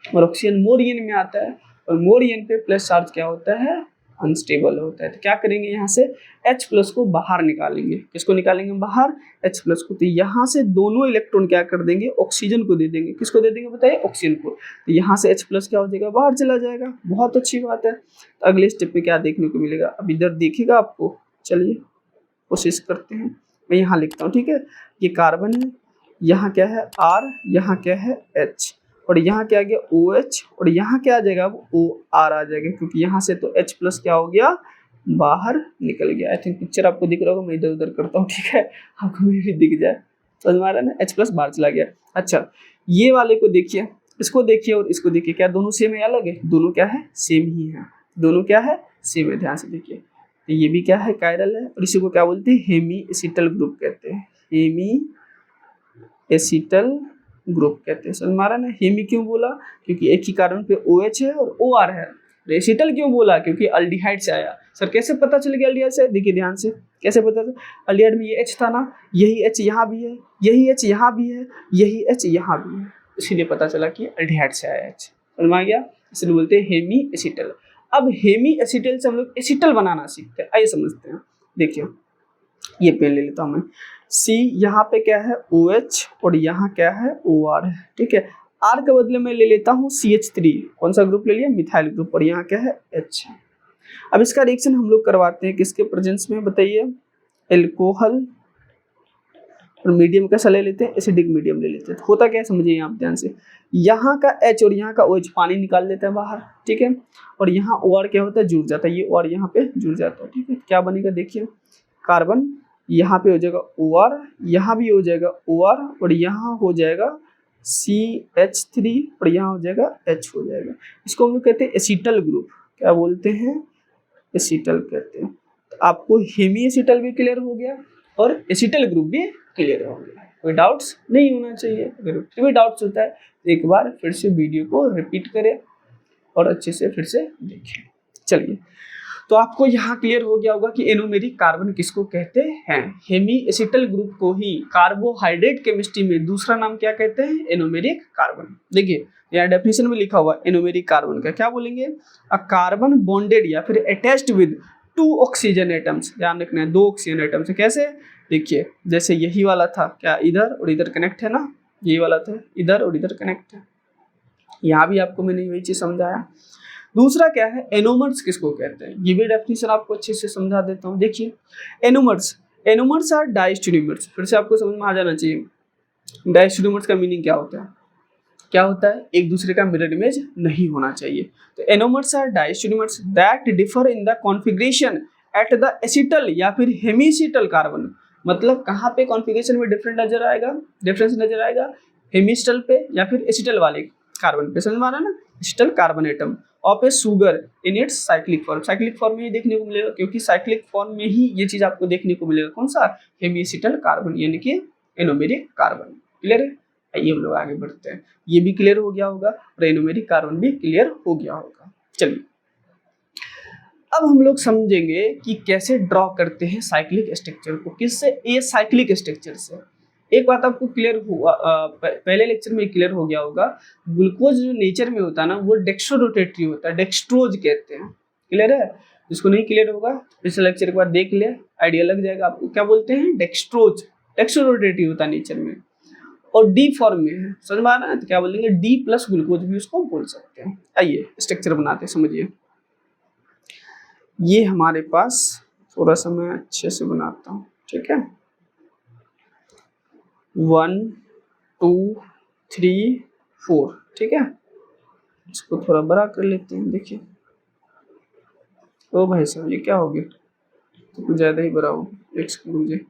और ऑक्सीजन मोर ईएन में आता है, और मोर ईएन पे प्लस चार्ज क्या होता है, अनस्टेबल होता है। तो क्या करेंगे, यहाँ से H प्लस को बाहर निकालेंगे। किसको निकालेंगे बाहर, H प्लस को। तो यहाँ से दोनों इलेक्ट्रॉन क्या कर देंगे, ऑक्सीजन को दे देंगे। किसको दे देंगे बताइए, ऑक्सीजन को। तो यहाँ से H प्लस क्या हो जाएगा, बाहर चला जाएगा। बहुत अच्छी बात है। तो अगले स्टेप में क्या देखने को मिलेगा, अब इधर देखिएगा आपको। चलिए कोशिश करते हैं, मैं यहाँ लिखता हूँ, ठीक है। ये कार्बन है, यहाँ क्या है R, यहाँ क्या है H, और यहाँ क्या आ गया OH, और यहाँ क्या आ जाएगा, अब OR आ जाएगा, क्योंकि यहाँ से तो H प्लस क्या हो गया, बाहर निकल गया। आई थिंक पिक्चर आपको दिख रहा होगा, मैं इधर उधर करता हूँ, ठीक है, आपको भी दिख जाए। समझ में आ रहा है ना, H प्लस बाहर चला गया। अच्छा, ये वाले को देखिए, इसको देखिए और इसको देखिए, क्या दोनों सेम है अलग है, दोनों क्या है, सेम ही है, दोनों क्या है, सेम है। ध्यान से देखिए, तो ये भी क्या है, कायरल है, और इसी को क्या बोलते हैं, हेमी एसिटल ग्रुप कहते हैं, हेमी एसिटल ग्रुप कहते हैं। समझ में आ रहा है ना। हेमी क्यों बोला, क्योंकि एक ही कार्बन पे OH है और OR है। एसिटल क्यों बोला, क्योंकि अल्डिहाइड से आया। सर कैसे पता चल गया अल्डिहाइड से, देखिए ध्यान से, कैसे पता चला, अल्डिहाइड में ये H था ना, यही H यहाँ भी है, यही H यहाँ भी है, यही H यहाँ भी है, इसीलिए पता चला कि अल्डिहाइड से आया H। समझ में आ गया, इसलिए बोलते हैं हेमी एसिटल। अब हेमी एसिटल से हम लोग एसिटल बनाना सीखते हैं, आइए समझते हैं। देखिए ये पेन ले लेता हूँ मैं, C यहाँ पे क्या है OH और यहाँ क्या है OR है, ठीक है। R के बदले में ले लेता हूँ CH3, कौन सा ग्रुप ले लिया, मिथाइल ग्रुप, और यहाँ क्या है H। अब इसका रिएक्शन हम लोग करवाते हैं किसके प्रेजेंस में बताइए, एल्कोहल, और मीडियम कैसा ले लेते हैं, एसिडिक मीडियम ले लेते हैं। तो होता क्या है समझिए यहाँ ध्यान से, यहाँ का H और यहाँ का OH पानी निकाल देता है बाहर, ठीक है, और यहाँ OR क्या होता है, जुड़ जाता है, ये OR यहाँ पे जुड़ जाता है, ठीक है। क्या बनेगा देखिए, कार्बन यहाँ पे हो जाएगा OR, यहाँ भी हो जाएगा OR, और यहाँ हो जाएगा CH3, और यहाँ हो जाएगा H हो जाएगा। इसको हम लोग कहते हैं एसिटल ग्रुप, क्या बोलते हैं, एसिटल कहते हैं। तो आपको हेमी एसिटल भी क्लियर हो गया और एसिटल ग्रुप भी क्लियर हो गया, कोई डाउट्स नहीं होना चाहिए। अगर फिर भी डाउट्स होता है तो एक बार फिर से वीडियो को रिपीट करें और अच्छे से फिर से देखें। चलिए, तो आपको यहाँ क्लियर हो गया होगा कि एनोमेरिक कार्बन किसको कहते हैं, हेमी एसिटल ग्रुप को ही कार्बोहाइड्रेट केमिस्ट्री में दूसरा नाम क्या कहते हैं, एनोमेरिक कार्बन। देखिए यहाँ डेफिनेशन में लिखा हुआ एनोमेरिक कार्बन का क्या बोलेंगे, अ कार्बन बॉन्डेड या फिर अटैच्ड विद 2 ऑक्सीजन एटम्स। ध्यान रखना है 2 ऑक्सीजन एटम्स। कैसे, देखिए जैसे यही वाला था, क्या इधर और इधर कनेक्ट है ना, यही वाला था, इधर और इधर कनेक्ट है। यहाँ भी आपको मैंने वही चीज समझाया। दूसरा क्या है, एनोमर्स किसको कहते हैं, ये भी डेफिनेशन आपको अच्छे से समझा देता हूँ। देखिए एनोमर्स आर डाइस्टेरियोमर्स, फिर से आपको समझ में आ जाना चाहिए। डाइस्टेरियोमर्स का मीनिंग क्या होता है, क्या होता है, एक दूसरे का मिरर इमेज नहीं होना चाहिए। तो anomers are diastereomers that differ in the configuration at the acetal या फिर हेमीसिटल कार्बन। मतलब कहाँ पे कॉन्फिगरेशन में डिफरेंस नजर आएगा, हेमीसिटल पे या फिर एसिटल वाले कार्बन पे। समझ में आ रहा है ना, acetal carbon atom of a sugar in its cyclic form में ही देखने को मिलेगा, क्योंकि साइक्लिक फॉर्म में ही ये चीज आपको देखने को मिलेगा। कौन सा, हेमीसिटल कार्बन यानी कि एनोमेरिक कार्बन। क्लियर है, आइए हम लोग आगे बढ़ते हैं। ये भी क्लियर हो गया होगा और एनोमेरिक कार्बन भी क्लियर हो गया होगा। चलिए अब हम लोग समझेंगे कि कैसे ड्रॉ करते हैं साइक्लिक स्ट्रक्चर को, किससे, ए साइक्लिक स्ट्रक्चर से। एक बात आपको क्लियर हुआ, पहले लेक्चर में क्लियर हो गया होगा, ग्लूकोज जो नेचर में होता है ना वो डेक्स्ट्रो रोटेटरी होता है, डेक्स्ट्रोज कहते हैं। क्लियर है, जिसको नहीं क्लियर होगा पिछले लेक्चर के बाद देख ले, आइडिया लग जाएगा आपको। क्या बोलते हैं, डेक्स्ट्रोज, डेक्स्ट्रो रोटेटरी होता है नेचर में, और डी फॉर्म में है। समझ में आ रहा है, तो क्या बोलेंगे, डी प्लस ग्लूकोज भी उसको बोल सकते हैं। आइए स्ट्रक्चर बनाते हैं, समझिए। ये हमारे पास थोड़ा सा मैं अच्छे से बनाता हूँ, ठीक है। 1 2 3 4, ठीक है। इसको थोड़ा बड़ा कर लेते हैं। देखिए ओ भाई साहब, ये क्या हो गया, तो कुछ ज्यादा ही बड़ा हो, मुझे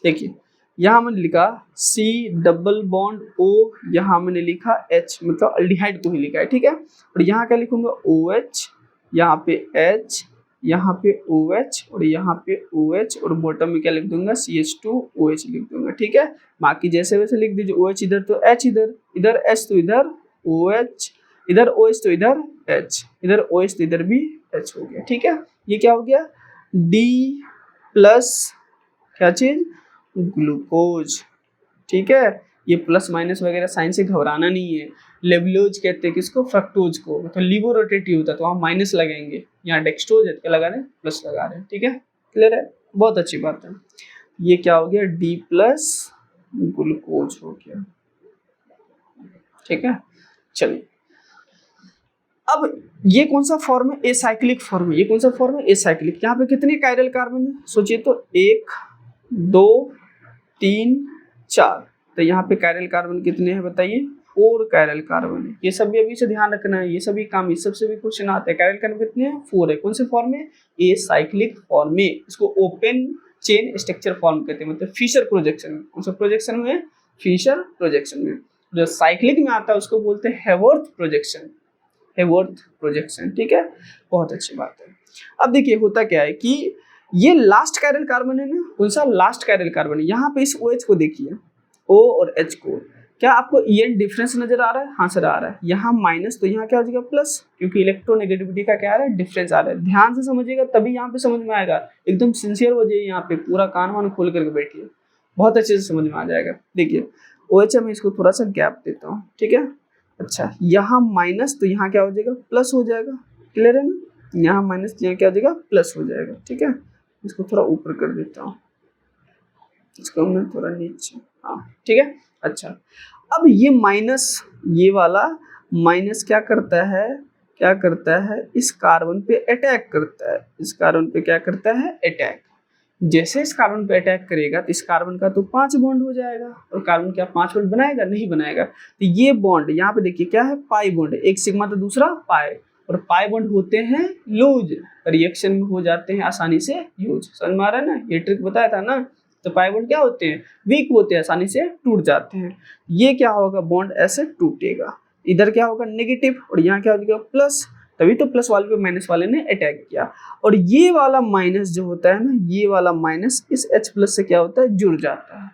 देखिए यहाँ मैंने लिखा C डबल बॉन्ड O, यहाँ मैंने लिखा H, मतलब अल्डिहाइड को ही लिखा है, ठीक है। और यहाँ क्या लिखूंगा, OH, यहाँ पे H, यहाँ पे OH, और यहाँ पे OH, और बॉटम में क्या लिख दूंगा, CH2OH लिख दूंगा, ठीक है। बाकी जैसे वैसे लिख दीजिए, OH इधर तो H इधर, इधर H तो इधर OH, इधर OH तो इधर H, इधर OH तो इधर भी H हो गया, ठीक है। ये क्या हो गया, D प्लस क्या चीज, ग्लूकोज, ठीक है। ये प्लस माइनस वगैरह साइन से घबराना नहीं है। लेवलोज कहते हैं किसको, फ्रक्टोज को, तो लिवो रोटेटिव होता है तो वहाँ माइनस लगाएंगे, यहाँ डेक्सट्रोज है क्या लगा रहे हैं, प्लस लगा रहे हैं। ठीक है, क्लियर है, बहुत अच्छी बात है। ये क्या हो गया, डी प्लस ग्लूकोज हो गया। ठीक है, चलिए अब ये कौन सा फॉर्म है, एसाइक्लिक फॉर्म है। ये कौन सा फॉर्म है, एसाइक्लिक। यहाँ पे कितने कायरल कार्बन है, सोचिए तो 1 2 3 4, तो यहाँ पे कायरल कार्बन कितने हैं बताइए, 4 कायरल कार्बन है। ये सभी अभी से ध्यान रखना है, ये सभी काम, इस सबसे भी क्वेश्चन आते हैं। कायरल कार्बन कितने हैं, 4 है। कौन से फॉर्म में, एसाइक्लिक फॉर्म में। इसको ओपन चेन स्ट्रक्चर फॉर्म कहते हैं, मतलब फिशर प्रोजेक्शन में। कौन सा प्रोजेक्शन में, फिशर प्रोजेक्शन में। जो साइक्लिक में आता है उसको बोलते हैं हेवर्थ प्रोजेक्शन, हेवर्थ प्रोजेक्शन। ठीक है, बहुत अच्छी बात है। अब देखिए होता क्या है कि ये लास्ट कायरल कार्बन है ना, कौन सा, लास्ट कायरल कार्बन है। यहाँ पे इस OH को देखिए, O और H को, क्या आपको ये डिफरेंस नजर आ रहा है, हाँ सर आ रहा है। यहाँ माइनस तो यहाँ क्या हो जाएगा प्लस, क्योंकि इलेक्ट्रोनेगेटिविटी का क्या आ रहा है, डिफरेंस आ रहा है। ध्यान से समझिएगा तभी यहाँ पे समझ में आएगा, एकदम सिंसियर हो जाइए, यहाँ पे पूरा कान वान खोल करके बैठिए, बहुत अच्छे से समझ में आ जाएगा। देखिए OH में इसको थोड़ा सा गैप देता हूँ। ठीक है, अच्छा यहाँ माइनस तो यहाँ क्या हो जाएगा, प्लस हो जाएगा। क्लियर है ना, यहाँ माइनस यहाँ क्या हो जाएगा, प्लस हो जाएगा। ठीक है, इसको थोड़ा ऊपर कर देता हूँ, इसको मैं थोड़ा नीचे, हाँ ठीक है। अच्छा अब ये माइनस, ये वाला माइनस क्या करता है, क्या करता है, इस कार्बन पे अटैक करता है। इस कार्बन पे क्या करता है, अटैक। जैसे इस कार्बन पे अटैक करेगा तो इस कार्बन का तो 5 बॉन्ड हो जाएगा, और कार्बन क्या 5 बॉन्ड बनाएगा, नहीं बनाएगा। तो ये बॉन्ड यहाँ पे देखिए क्या है, पाई बॉन्ड, एक सिग्मा तो दूसरा पाई, और पाई बॉन्ड होते हैं लूज, रिएक्शन में हो जाते हैं आसानी से यूज। समझ में आ रहा है ना, ये ट्रिक बताया था ना। तो पाई बॉन्ड क्या होते हैं, वीक होते हैं, आसानी से टूट जाते हैं। ये क्या होगा, बॉन्ड ऐसे टूटेगा, इधर क्या होगा नेगेटिव, और यहाँ क्या हो जाएगा प्लस, तभी तो प्लस वाले पे माइनस वाले ने अटैक किया। और ये वाला माइनस जो होता है ना, ये वाला माइनस इस H प्लस से क्या होता है, जुड़ जाता है।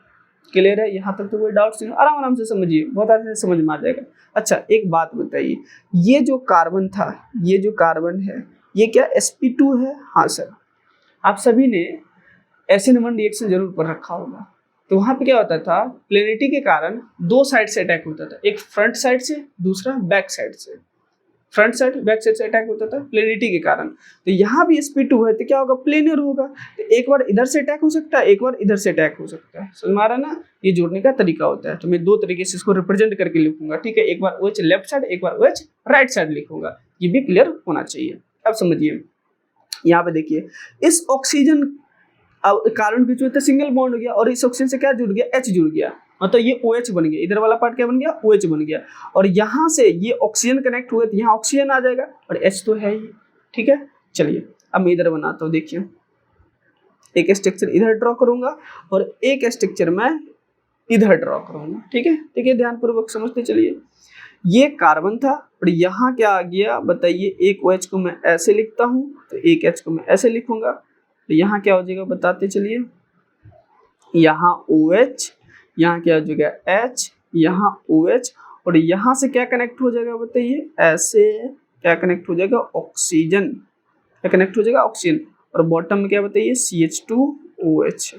क्लियर है, यहाँ तक तो कोई डाउट नहीं, आराम आराम से समझिए, बहुत आराम से समझ में आ जाएगा। अच्छा एक बात बताइए, ये जो कार्बन था, ये जो कार्बन है, ये क्या sp2 है, हाँ सर। आप सभी ने SN1 रिएक्शन जरूर पढ़ रखा होगा। तो वहाँ पे क्या होता था, प्लेनिटी के कारण 2 साइड से अटैक होता था, एक फ्रंट साइड से, दूसरा बैक साइड से। फ्रंट साइड बैक साइड से अटैक होता था प्लेनिटी के कारण। तो यहाँ भी sp2 है तो क्या होगा, प्लेनर होगा। तो एक बार इधर से अटैक हो सकता है, एक बार इधर से अटैक हो सकता है। समझ में आ रहा है ना, ये जोड़ने का तरीका होता है। तो मैं 2 तरीके से इसको रिप्रेजेंट करके लिखूंगा। ठीक है, एक बार OH लेफ्ट साइड, एक बार OH राइट साइड लिखूंगा, ये भी क्लियर होना चाहिए। अब समझिए, यहाँ पे देखिए इस ऑक्सीजन कार्बन बीच में सिंगल बॉन्ड हो गया, और इस ऑक्सीजन से क्या जुड़ गया, H जुड़ गया, मतलब ये OH बन गया। इधर वाला पार्ट क्या बन गया, OH बन गया। और यहाँ से ये ऑक्सीजन कनेक्ट हुए तो यहाँ ऑक्सीजन आ जाएगा, और H तो है ही। ठीक है, चलिए अब मैं इधर बनाता हूँ। देखिए एक स्ट्रक्चर इधर ड्रॉ करूंगा, और एक स्ट्रक्चर मैं इधर ड्रॉ करूंगा। ठीक है, देखिए ध्यानपूर्वक समझते चलिए। ये कार्बन था, और यहाँ क्या आ गया बताइए, एक OH को मैं ऐसे लिखता हूँ, तो एक H को मैं ऐसे लिखूंगा। तो यहाँ क्या हो जाएगा बताते चलिए, यहाँ OH, यहाँ क्या हो जाएगा H, यहाँ OH, और यहाँ से क्या कनेक्ट हो जाएगा बताइए, ऐसे क्या कनेक्ट हो जाएगा, ऑक्सीजन, क्या कनेक्ट हो जाएगा, ऑक्सीजन। और बॉटम में क्या बताइए, CH2OH।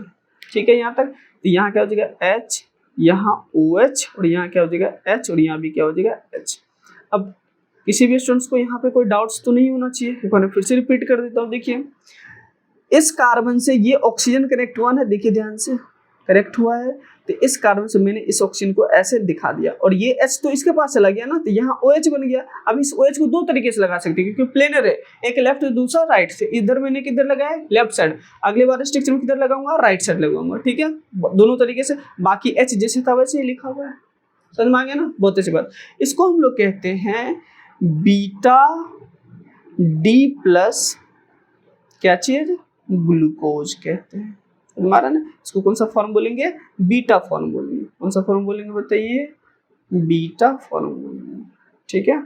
ठीक है यहाँ तक। तो यहाँ क्या हो जाएगा H, यहाँ OH, और यहाँ क्या हो जाएगा H, और यहाँ भी क्या हो जाएगा H। अब किसी भी स्टूडेंट्स को यहाँ पे कोई डाउट्स तो नहीं होना चाहिए, एक बार फिर से रिपीट कर देता हूँ। देखिए इस कार्बन से ये ऑक्सीजन कनेक्ट हुआ ना, देखिए ध्यान से कनेक्ट हुआ है। तो इस कार्बन से मैंने इस ऑक्सीजन को ऐसे दिखा दिया, और ये H तो इसके पास चला गया ना, तो यहाँ OH बन गया। अब इस OH को 2 तरीके से लगा सकते हैं, क्योंकि प्लेनर है, एक लेफ्ट दूसरा राइट से। इधर मैंने किधर लगाया, लेफ्ट साइड, अगले बार स्ट्रक्चर में किधर लगाऊंगा, राइट साइड लगाऊंगा। ठीक है, दोनों तरीके से। बाकी H जैसे था वैसे ही लिखा हुआ है, समझ में आ गया ना, बहुत अच्छी बात। इसको हम लोग कहते हैं बीटा D प्लस क्या चीज, ग्लूकोज कहते हैं। हमारा ना इसको कौन सा फॉर्म बोलेंगे, बीटा फॉर्म बोलेंगे। कौन सा फॉर्म बोलेंगे बताइए, बीटा फॉर्म बोलेंगे। ठीक है,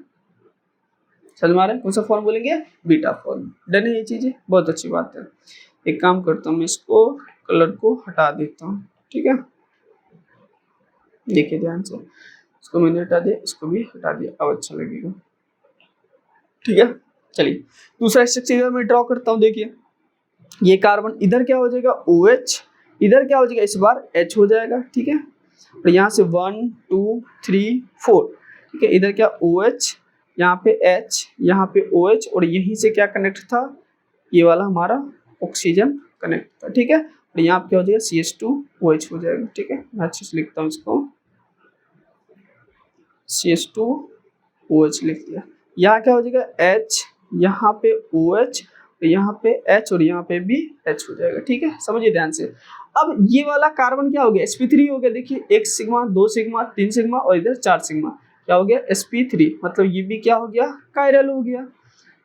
समझ में आ रहा है, कौन सा फॉर्म बोलेंगे, बीटा फॉर्म। डन है ये चीजें, बहुत अच्छी बात है। एक काम करता हूँ, मैं इसको कलर को हटा देता हूँ। ठीक है, देखिए ध्यान से, इसको मैंने हटा दिया, इसको भी हटा दिया, अब अच्छा लगेगा। ठीक है, चलिए दूसरा स्ट्रक्चर मैं ड्रॉ करता हूँ। देखिए ये कार्बन इधर क्या हो जाएगा, OH, इधर क्या हो जाएगा, इस बार H हो जाएगा। ठीक है, और यहाँ से 1 2 3 4, ठीक है। इधर क्या OH, यहाँ पे H, यहाँ पे OH, और यहीं से क्या कनेक्ट था, ये वाला हमारा ऑक्सीजन कनेक्ट था, ठीक है। और यहाँ पे क्या हो जाएगा, CH2OH हो जाएगा, ठीक है। मैं अच्छे से लिखता हूँ इसको, CH2OH लिख दिया। यहाँ क्या हो जाएगा, H, यहाँ पे OH, यहाँ पे H, और यहाँ पे भी H हो जाएगा, ठीक है। समझिए ध्यान से। अब ये वाला कार्बन क्या हो गया, sp3 हो गया। देखिए 1 सिग्मा, 2 सिग्मा, 3 सिग्मा, और इधर 4 सिग्मा, क्या हो गया, sp3। मतलब ये भी क्या हो गया, कायरल हो गया।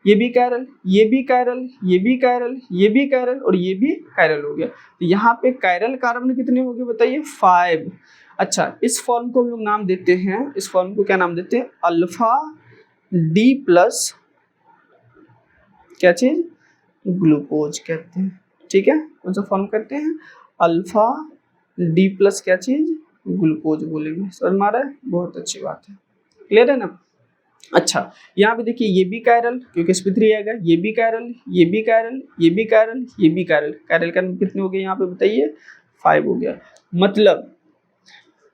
ये भी कायरल, ये भी कायरल, ये भी कायरल, ये भी कायरल, और ये भी कायरल हो गया। तो यहाँ पे कायरल कार्बन कितने हो गए बताइए, 5। अच्छा, इस फॉर्म को हम लोग नाम देते हैं, इस फॉर्म को क्या नाम देते हैं, अल्फा डी प्लस क्या चीज, ग्लूकोज कहते हैं, ठीक है। कौन सा फॉर्म कहते हैं, अल्फा डी प्लस क्या चीज, ग्लूकोज बोलेंगे। समझ में आ रहा है, बहुत अच्छी बात है, क्लियर है ना। अच्छा, यहाँ पे देखिए ये भी कायरल, क्योंकि sp3 आएगा, ये भी कायरल, ये भी कायरल, ये भी कायरल, ये भी कायरल। कायरल का कितने हो गए यहाँ पे बताइए, 5 हो गया। मतलब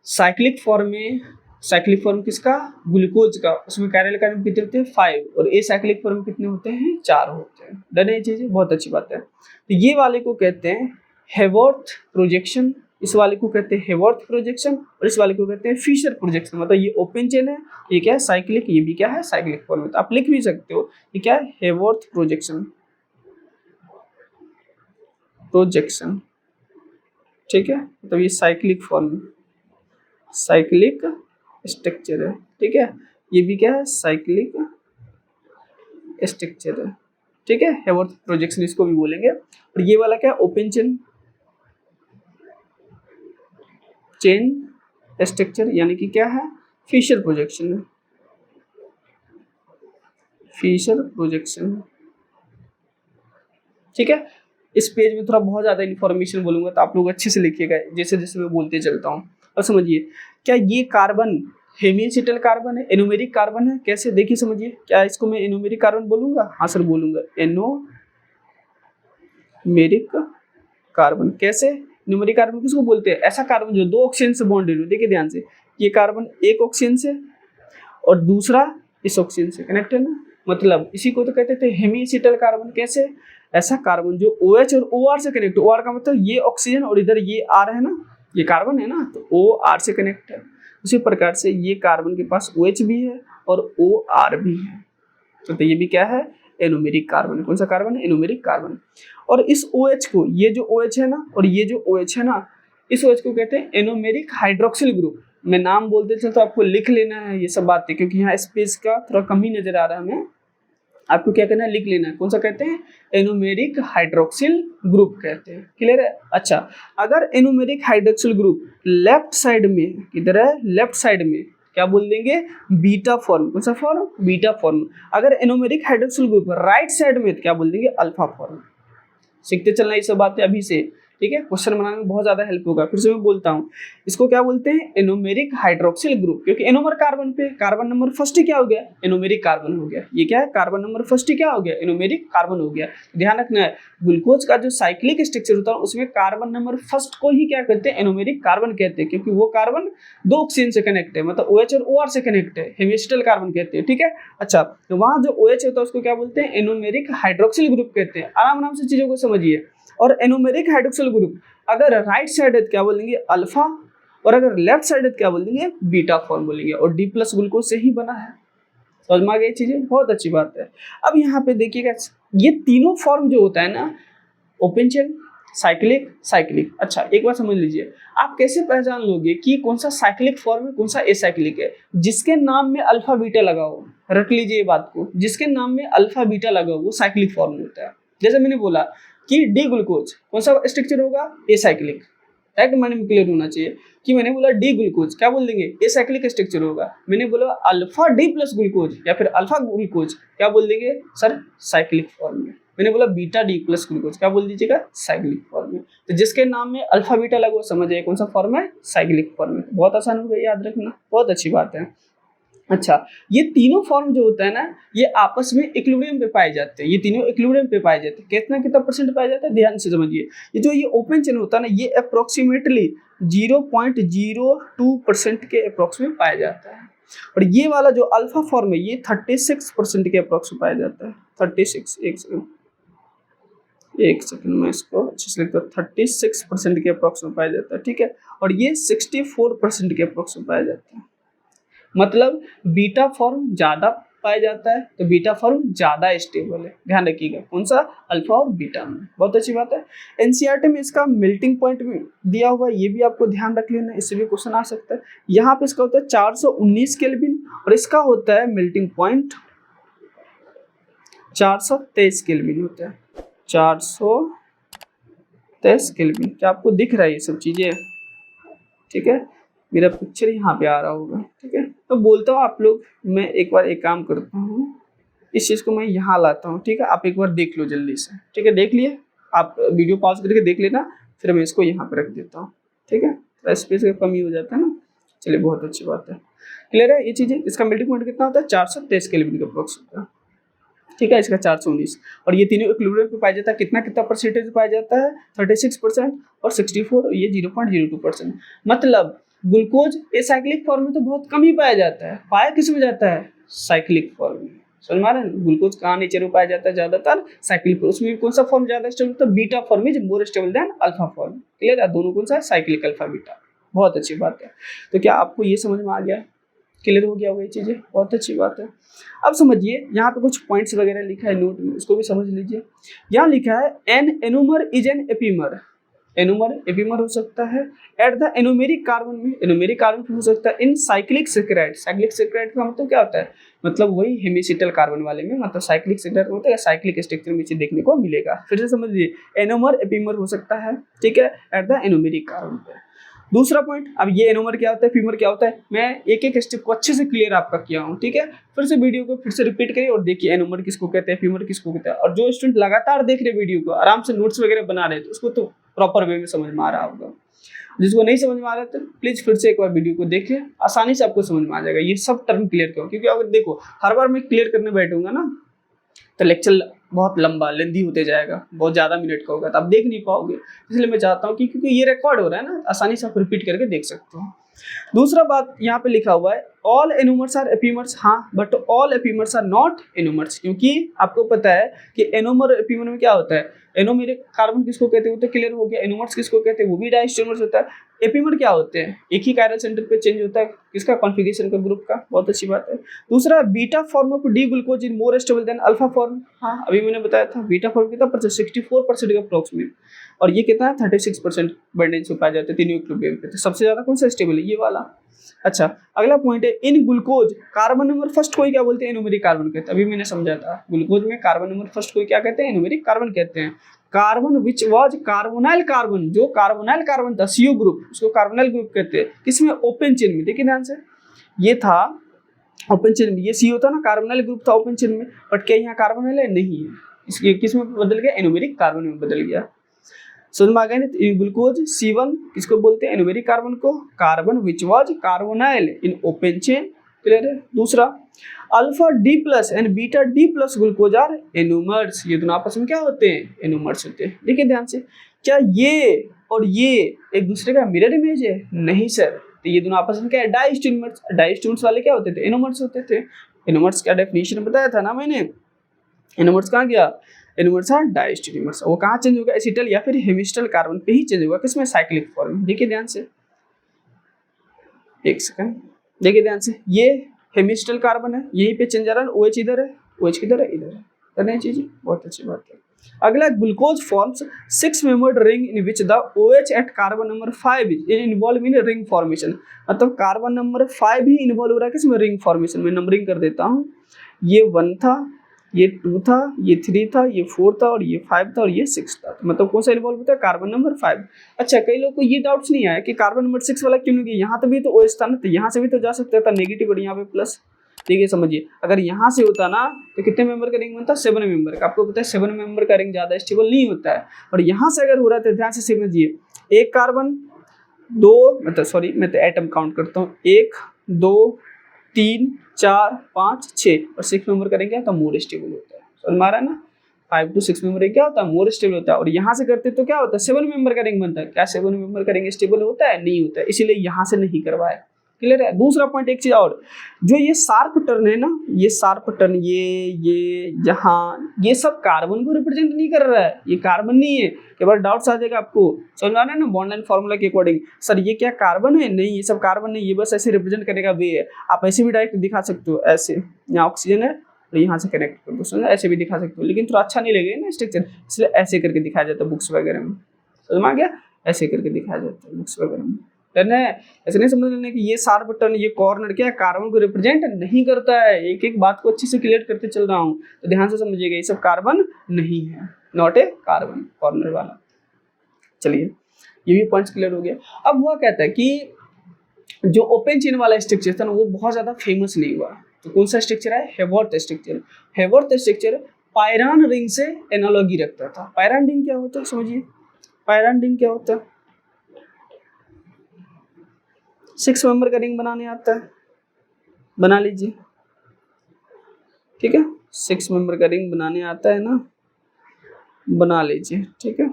साइक्लिक फॉर्म किसका, ग्लूकोज का, उसमें कायरल का कितने होते हैं, 5, और एसाइक्लिक फॉर्म कितने होते हैं, 4 होते हैं। डन है ये चीजें, बहुत अच्छी बात है। तो ये वाले को कहते हैं हेवर्थ प्रोजेक्शन, इस वाले को कहते हैं हेवर्थ प्रोजेक्शन, और इस वाले को कहते हैं फिशर प्रोजेक्शन। मतलब ये ओपन चेन है, ये क्या है, साइक्लिक, ये भी क्या है, साइक्लिक फॉर्म है। तो आप लिख भी सकते हो, ये क्या है, हेवर्थ प्रोजेक्शन, ठीक है। तो ये साइक्लिक फॉर्म, साइक्लिक स्ट्रक्चर है, ठीक है। ये भी क्या है, साइक्लिक स्ट्रक्चर है, ठीक है। हेवर्थ प्रोजेक्शन इसको भी बोलेंगे। और ये वाला क्या है, ओपन चेन स्ट्रक्चर, यानी कि क्या है, फिशर प्रोजेक्शन है, फिशर प्रोजेक्शन, ठीक है। इस पेज में थोड़ा बहुत ज्यादा इन्फॉर्मेशन बोलूंगा, तो आप लोग अच्छे से लिखिएगा जैसे जैसे मैं बोलते चलता हूँ। अब समझिए, क्या ये कार्बन हेमिएसिटल कार्बन है, एनोमेरिक कार्बन है, कैसे, देखिए समझिए। क्या इसको मैं एनोमेरिक कार्बन बोलूंगा, हाँ सर बोलूंगा, एनोमेरिक कार्बन। कैसे, एनोमेरिक कार्बन किसको बोलते हैं, ऐसा कार्बन जो 2 ऑक्सीजन से बॉन्डेड हो। देखिए ध्यान से, ये कार्बन एक ऑक्सीजन से और दूसरा इस ऑक्सीजन से कनेक्ट है ना, मतलब इसी को तो कहते थे हेमिएसिटल कार्बन। कैसे, ऐसा कार्बन जो OH और OR से कनेक्ट, OR का मतलब ये ऑक्सीजन और इधर ये R है ना, ये कार्बन है ना, तो OR से कनेक्ट है। उसी प्रकार से ये कार्बन के पास OH भी है और OR भी है, तो ये भी क्या है, एनोमेरिक कार्बन। कौन सा कार्बन है, एनोमेरिक कार्बन। और इस OH को, ये जो OH है ना और ये जो OH है ना, इस OH को कहते हैं एनोमेरिक हाइड्रोक्सिल ग्रुप। मैं नाम बोलते चल, तो आपको लिख लेना है ये सब बातें, क्योंकि यहाँ स्पेस का थोड़ा कमी नजर आ रहा है हमें। आपको क्या करना है, लिख लेना है। कौन सा कहते हैं, एनोमेरिक हाइड्रोक्सिल ग्रुप कहते हैं, क्लियर है। अच्छा, अगर anomeric hydroxyl group left side में, किधर है, लेफ्ट साइड में, क्या बोल देंगे, बीटा फॉर्म। कौन सा फॉर्म, बीटा फॉर्म। अगर anomeric hydroxyl group right side में, क्या बोल देंगे, अल्फा फॉर्म। सीखते चलना ये सब बातें अभी से, ठीक है। क्वेश्चन बनाने में बहुत ज्यादा हेल्प होगा। फिर से मैं बोलता हूँ, इसको क्या बोलते हैं, एनोमेरिक हाइड्रोक्सिल ग्रुप, क्योंकि एनोमर कार्बन पे कार्बन नंबर फर्स्ट ही क्या हो गया, एनोमेरिक कार्बन हो गया। ये क्या है, कार्बन नंबर फर्स्ट ही क्या हो गया, एनोमेरिक कार्बन हो गया। ध्यान रखना है, ग्लूकोज का जो साइक्लिक स्ट्रक्चर होता है उसमें कार्बन नंबर फर्स्ट को ही क्या कहते हैं, एनोमेरिक कार्बन कहते हैं, क्योंकि वो कार्बन 2 ऑक्सीजन से कनेक्ट है, मतलब OH और OR से कनेक्ट है, हेमिएसिटल कार्बन कहते हैं, ठीक है। अच्छा, तो वहां जो OH होता है उसको क्या बोलते हैं, एनोमेरिक हाइड्रोक्सिल ग्रुप कहते हैं। आराम आराम से चीजों को समझिए। और एनोमेरिक हाइड्रोक्सिल ग्रुप अगर राइट साइड है तो क्या बोलेंगे, अल्फा, और अगर लेफ्ट साइड है तो क्या बोलेंगे, बीटा फॉर्म बोलेंगे। और D+ ग्लूकोज से ही बना है। समझ में आ गई चीजें, बहुत अच्छी बात है। अब यहाँ पे देखिएगा, ये तीनों फॉर्म जो होता है ना, ओपन चेन, साइक्लिक। अच्छा, एक बार समझ लीजिए, आप कैसे पहचान लोगे कि कौन सा साइक्लिक फॉर्म है, कौन सा एसाइक्लिक है, जिसके नाम में अल्फा बीटा लगा हो। रट लीजिए ये बात को, जिसके नाम में अल्फा बीटा लगा हो वो साइक्लिक फॉर्म होता है। जैसे मैंने बोला कि D ग्लूकोज कौन सा स्ट्रक्चर होगा, एसाइक्लिक। राइट, माइंड में क्लियर होना चाहिए कि मैंने बोला D ग्लूकोज, क्या बोल देंगे, एसाइक्लिक स्ट्रक्चर होगा। मैंने बोला अल्फा D+ ग्लूकोज या फिर अल्फा ग्लूकोज, क्या बोल देंगे सर, साइक्लिक फॉर्म में। मैंने बोला बीटा D+ ग्लूकोज, क्या बोल दीजिएगा, साइक्लिक फॉर्म में। तो जिसके नाम में अल्फा बीटा लगा समझ आइए कौन सा फॉर्म है, साइक्लिक फॉर्म में। बहुत आसान होगा, याद रखना, बहुत अच्छी बात है। अच्छा, ये तीनों फॉर्म जो होता है ना, ये आपस में इक्विलिब्रियम पे पाए जाते हैं। ये तीनों इक्विलिब्रियम पे पाए जाते हैं। कितना % पाए जाते हैं, ध्यान से समझिए। ये जो ये ओपन चेन होता है ना, ये अप्रोक्सीमेटली 0.02% के अप्रोक्स में पाया जाता है। और ये वाला जो अल्फा फॉर्म है ये 36% के अप्रोक्स में पाया जाता है। 36, एक सेकंड में इसको अच्छे से लिखता हूँ। 36% के अप्रोक्स में पाया जाता है, ठीक है। और ये 64% के अप्रोक्स में पाया जाता है। मतलब बीटा फॉर्म ज़्यादा पाया जाता है, तो बीटा फॉर्म ज़्यादा स्टेबल है। ध्यान रखिएगा कौन सा, अल्फा और बीटा में। बहुत अच्छी बात है। एनसीईआरटी में इसका मेल्टिंग पॉइंट भी दिया हुआ है, ये भी आपको ध्यान रख लेना, इससे भी क्वेश्चन आ सकता है। यहाँ पे इसका होता है 419 केल्विन और इसका होता है मेल्टिंग पॉइंट 423 केल्विन होता है। 423 केल्विन। क्या आपको दिख रहा है ये सब चीज़ें? ठीक है, मेरा पिक्चर यहाँ पे आ रहा होगा, ठीक है। तो बोलता हूँ आप लोग, मैं एक बार एक काम करता हूँ, इस चीज़ को मैं यहाँ लाता हूँ, ठीक है। आप एक बार देख लो जल्दी से, ठीक है। देख लिए आप, वीडियो पॉज करके देख लेना, फिर मैं इसको यहाँ पे रख देता हूँ, ठीक है। तो स्पेस का कमी हो जाता है ना। चलिए, बहुत अच्छी बात है, क्लियर है ये चीज़ें। इसका मेल्टिंग पॉइंट कितना होता है? 423 केल्विन के अप्रोक्स होता है, ठीक है। इसका 419 और ये तीनों इक्विलिब्रियम पे पाया जाता है। कितना परसेंटेज पाया जाता है? 36% और 64 और ये 0.02%। मतलब ग्लूकोज एसाइक्लिक फॉर्म में तो बहुत कम ही पाया जाता है। पाया किस में जाता है? साइक्लिक फॉर्म में। समझ में आ रहा है? ग्लूकोज कहाँ नेचर में पाया जाता है? ज्यादातर साइक्लिक फॉर्म। उसमें कौन सा फॉर्म ज्यादा स्टेबल होता है? Beta form is more stable then alpha form. Clear है? दोनों कौन सा है? Cyclic alpha beta. बहुत अच्छी बात है। तो क्या आपको ये समझ में आ गया? क्लियर हो गया वो ये चीज़ें? बहुत अच्छी बात है। अब समझिए, यहाँ पे कुछ पॉइंट्स वगैरह लिखा है नोट में, उसको भी समझ लीजिए। यहाँ लिखा है an anomer is an epimer. Anomer epimer हो सकता है एट द एनोमेरिक कार्बन में। एनोमेरिक कार्बन हो सकता है in cyclic saccharide. Cyclic saccharide का मतलब क्या होता है? मतलब वही हेमिसिटल कार्बन वाले में, मतलब साइक्लिक सेकेराइड होता है, साइक्लिक स्ट्रक्चर में देखने को मिलेगा। फिर से समझिए, एनोमर एपीमर हो सकता है, ठीक है, एट द एनोमेरिक कार्बन पे। दूसरा पॉइंट, अब ये एनोमर क्या होता है, फीमर क्या होता है, मैं एक एक स्टेप को अच्छे से क्लियर आपका किया हूँ, ठीक है। फिर से वीडियो को फिर से रिपीट करिए और देखिए एनोमर किसको कहते हैं, फीमर किसको कहते हैं। और जो स्टूडेंट लगातार देख रहे वीडियो को, आराम से नोट्स वगैरह बना रहे तो उसको तो प्रॉपर वे में समझ में आ रहा होगा। जिसको नहीं समझ में आ रहा है तो प्लीज फिर से एक बार वीडियो को देखिए, आसानी से आपको समझ में आ जाएगा। ये सब टर्म क्लियर करो, क्योंकि अगर देखो हर बार मैं क्लियर करने बैठूंगा ना तो लेक्चर बहुत लंबा लेंदी होते जाएगा, बहुत ज़्यादा मिनट का होगा, तो आप देख नहीं पाओगे। इसलिए मैं चाहता हूँ कि क्योंकि ये रिकॉर्ड हो रहा है ना, आसानी से आप रिपीट करके देख सकते हो। दूसरा बात यहाँ पे लिखा हुआ है ऑल एनोमर्स आर एपीमर्स। हाँ, but all epimers are not anomers, क्योंकि आपको पता है कि एनोमर एपीमर में क्या होता है। एनोमेरिक कार्बन किसको कहते हैं, वो तो क्लियर हो गया। एनोमर्स किसको कहते हैं, वो भी डायस्टेरोमर्स होता है। एपीमर क्या होते हैं, एक ही कायरल सेंटर पे चेंज होता है किसका, कॉन्फ़िगरेशन का, ग्रुप का। बहुत अच्छी बात है। दूसरा, beta form of D glucose is more stable then alpha form. हाँ, अभी मैंने बताया था बीटा फॉर्म कितना परसेंट, 64% का अप्रोक्स में, और ये कितना है 36% बर्डेंस में पाया जाता है तीनों इक्विलिब्रियम पे। तो सबसे ज्यादा कौन सा स्टेबल है, ये वाला। अच्छा, अगला पॉइंट है in glucose carbon number first कोई क्या बोलते हैं, एनोमेरिक कार्बन कहते हैं। अभी मैंने समझा था, ग्लूकोज में कार्बन नंबर फर्स्ट कोई क्या कहते हैं, एनोमेरिक कार्बन कहते हैं। Carbon which was carbonyl carbon, जो कार्बोनाइल कार्बन था CO ग्रुप, उसको कार्बोनाइल ग्रुप कहते हैं। किसमें, ओपन चेन में। देखिए ध्यान से, ये था ओपन चेन में, ये CO था ना, कार्बोनाइल ग्रुप था ओपन चेन में, बट क्या यहाँ कार्बोनाइल है, नहीं है। इसके किस में बदल गया, एनोमेरिक कार्बन में बदल गया। समझ में आ गया ना। ग्लूकोज C1 किसको बोलते हैं, एनोमेरिक कार्बन को। Carbon which was carbonyl in open chain. Clear है। दूसरा, alpha D plus and beta D plus glucose are anomers. ये दोनों आपस में क्या होते हैं, एनोमर्स होते हैं। देखिए ध्यान से, क्या ये और ये एक दूसरे का मिरर इमेज है, नहीं सर। तो ये दोनों आपस में क्या है, डायस्टेरोमर्स। डायस्टेरोमर्स वाले क्या होते थे, एनोमर्स होते थे। एनोमर्स का डेफिनेशन बताया था ना मैंने। एनोमर्स कहाँ गया, एनोमर्स आर डायस्टेरोमर्स। वो कहाँ चेंज होगा, एसिटल या फिर हेमिस्टल कार्बन पे ही चेंज होगा, किसमें, साइक्लिक फॉर्म। देखिए ध्यान से, एक सेकंड, देखिए ध्यान से, ये हेमिस्टल कार्बन है, यहीं पे चेंज आ रहा है। OH इधर है, OH किधर है, इधर है। करने चीजें, बहुत अच्छी बात है। अगला, glucose forms 6 membered ring in which the OH at carbon number 5 is involve in ring formation. मतलब कार्बन नंबर 5 ही इन्वॉल्व हो रहा है किसमें, रिंग फॉर्मेशन में। नंबरिंग कर देता हूँ, ये 1 था, ये 2 था, ये 3 था, ये 4 था, और ये 5 था, और ये 6 था। तो मतलब कौन सा इन्वॉल्व होता है, कार्बन नंबर 5। अच्छा, कई लोग को ये डाउट्स नहीं आया कि कार्बन नंबर 6 वाला क्यों नहीं गया, यहाँ तो भी तो OH था ना, तो यहाँ से भी तो जा सकता था नेगेटिव और यहाँ पे प्लस। देखिए समझिए, अगर यहाँ से होता ना तो कितने मेंबर का रिंग बनता, 7 मेंबर का। आपको पता है 7 मेंबर का रिंग ज्यादा स्टेबल नहीं होता है। और यहाँ से अगर हो रहा था, ध्यान से समझिए, एक कार्बन 2, मतलब सॉरी मैं तो एटम काउंट करता हूँ, 1 2 3 4 5 6 और 6 मेंबर करेंगे तो मोर स्टेबल होता है। समझ में आ रहा है ना। 5 to 6 मेंबर क्या होता है, मोर स्टेबल होता है। और यहाँ से करते तो क्या होता है, 7 मेंबर का रिंग बनता है। क्या 7 मेंबर का रिंग स्टेबल होता है, नहीं होता है, इसीलिए यहाँ से नहीं करवाया। क्लियर है। दूसरा पॉइंट एक चीज और, जो ये शार्प टर्न है ना, ये शार्प टर्न, ये यहाँ, ये सब कार्बन को रिप्रेजेंट नहीं कर रहा है, ये कार्बन नहीं है। एक बार डाउट्स आ जाएगा आपको, समझ आ रहा है ना, बॉन्ड लाइन फॉर्मूला के अकॉर्डिंग, सर ये क्या कार्बन है, नहीं ये सब कार्बन नहीं, ये बस ऐसे रिप्रेजेंट करने का वे है। आप ऐसे भी डायरेक्ट दिखा सकते हो, ऐसे यहाँ ऑक्सीजन है और यहाँ से कनेक्ट कर दो, समझ, ऐसे भी दिखा सकते हो, लेकिन थोड़ा अच्छा नहीं लगेगा ना स्ट्रक्चर, इसलिए ऐसे करके दिखाया जाता है बुक्स वगैरह में, समझ में आ गया, ऐसे करके दिखाया जाता है बुक्स वगैरह में। टर्न है, ऐसे नहीं समझ लेना कि ये शार्प टर्न, ये कॉर्नर क्या कार्बन को रिप्रेजेंट नहीं करता है। एक एक बात को अच्छे से क्लियर करते चल रहा हूँ, तो ध्यान से समझिएगा, ये सब कार्बन नहीं है, नॉट ए कार्बन कॉर्नर वाला। चलिए ये भी पॉइंट्स क्लियर हो गया। अब हुआ कहता है कि जो ओपन चेन वाला स्ट्रक्चर था ना, वो बहुत ज्यादा फेमस नहीं हुआ। तो कौन सा स्ट्रक्चर है, Hayworth structure. Hayworth structure pyran ring से एनालॉजी रखता था। पायरान रिंग क्या होता है समझिए, पायरान रिंग क्या होता है, 6 मेंबर का रिंग बनाने आता है, बना लीजिए, ठीक है, 6 मेंबर का रिंग बनाने आता है ना, बना लीजिए, ठीक है,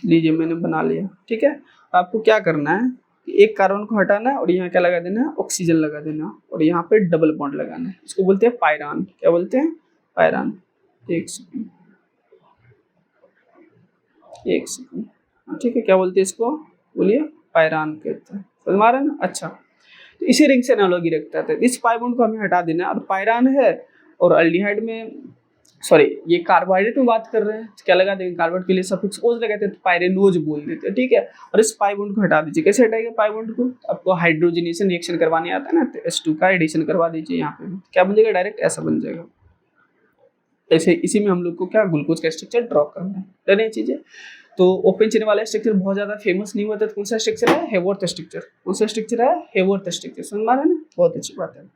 लीजिए मैंने बना लिया, ठीक है। आपको क्या करना है, एक कार्बन को हटाना है और यहाँ क्या लगा देना है, ऑक्सीजन लगा देना, और यहाँ पे डबल बॉन्ड लगाना है। इसको बोलते हैं पायरान। क्या बोलते हैं, पायरान। एक सेकंड, एक सेकंड, ठीक है, क्या बोलते हैं इसको, बोलिए, पायरान कहते हैं, समझ में आ रहा है ना। अच्छा, तो इसी रिंग से एनालॉजी रखता था। इस पाई बॉन्ड को हमें हटा देना है, और पायरान है, और अल्डिहाइड में, सॉरी ये कार्बोहाइड्रेट में बात कर रहे हैं, क्या लगा देंगे, कार्बोहाइड्रेट के लिए सफिक्स ओज लगाते हैं, तो पायरेनोज बोल देते हैं, ठीक है। और इस पाई बॉन्ड को हटा दीजिए। कैसे हटाएगा पाई बॉन्ड को, आपको हाइड्रोजनेशन रिएक्शन करवाने आता है ना, तो H2 का एडिशन करवा दीजिए यहाँ पे, क्या बन जाएगा, डायरेक्ट ऐसा बन जाएगा। ऐसे इसी में हम लोग को क्या, ग्लूकोज का स्ट्रक्चर ड्रॉ करना है, डन है चीजें। तो ओपन चेन वाला स्ट्रक्चर बहुत ज्यादा फेमस नहीं हुआ था। तो कौन सा स्ट्रक्चर है, हेवर्थ स्ट्रक्चर। कौन सा स्ट्रक्चर है, हेवर्थ स्ट्रक्चर, समझ में आ रहा है ना, बहुत अच्छी बात है।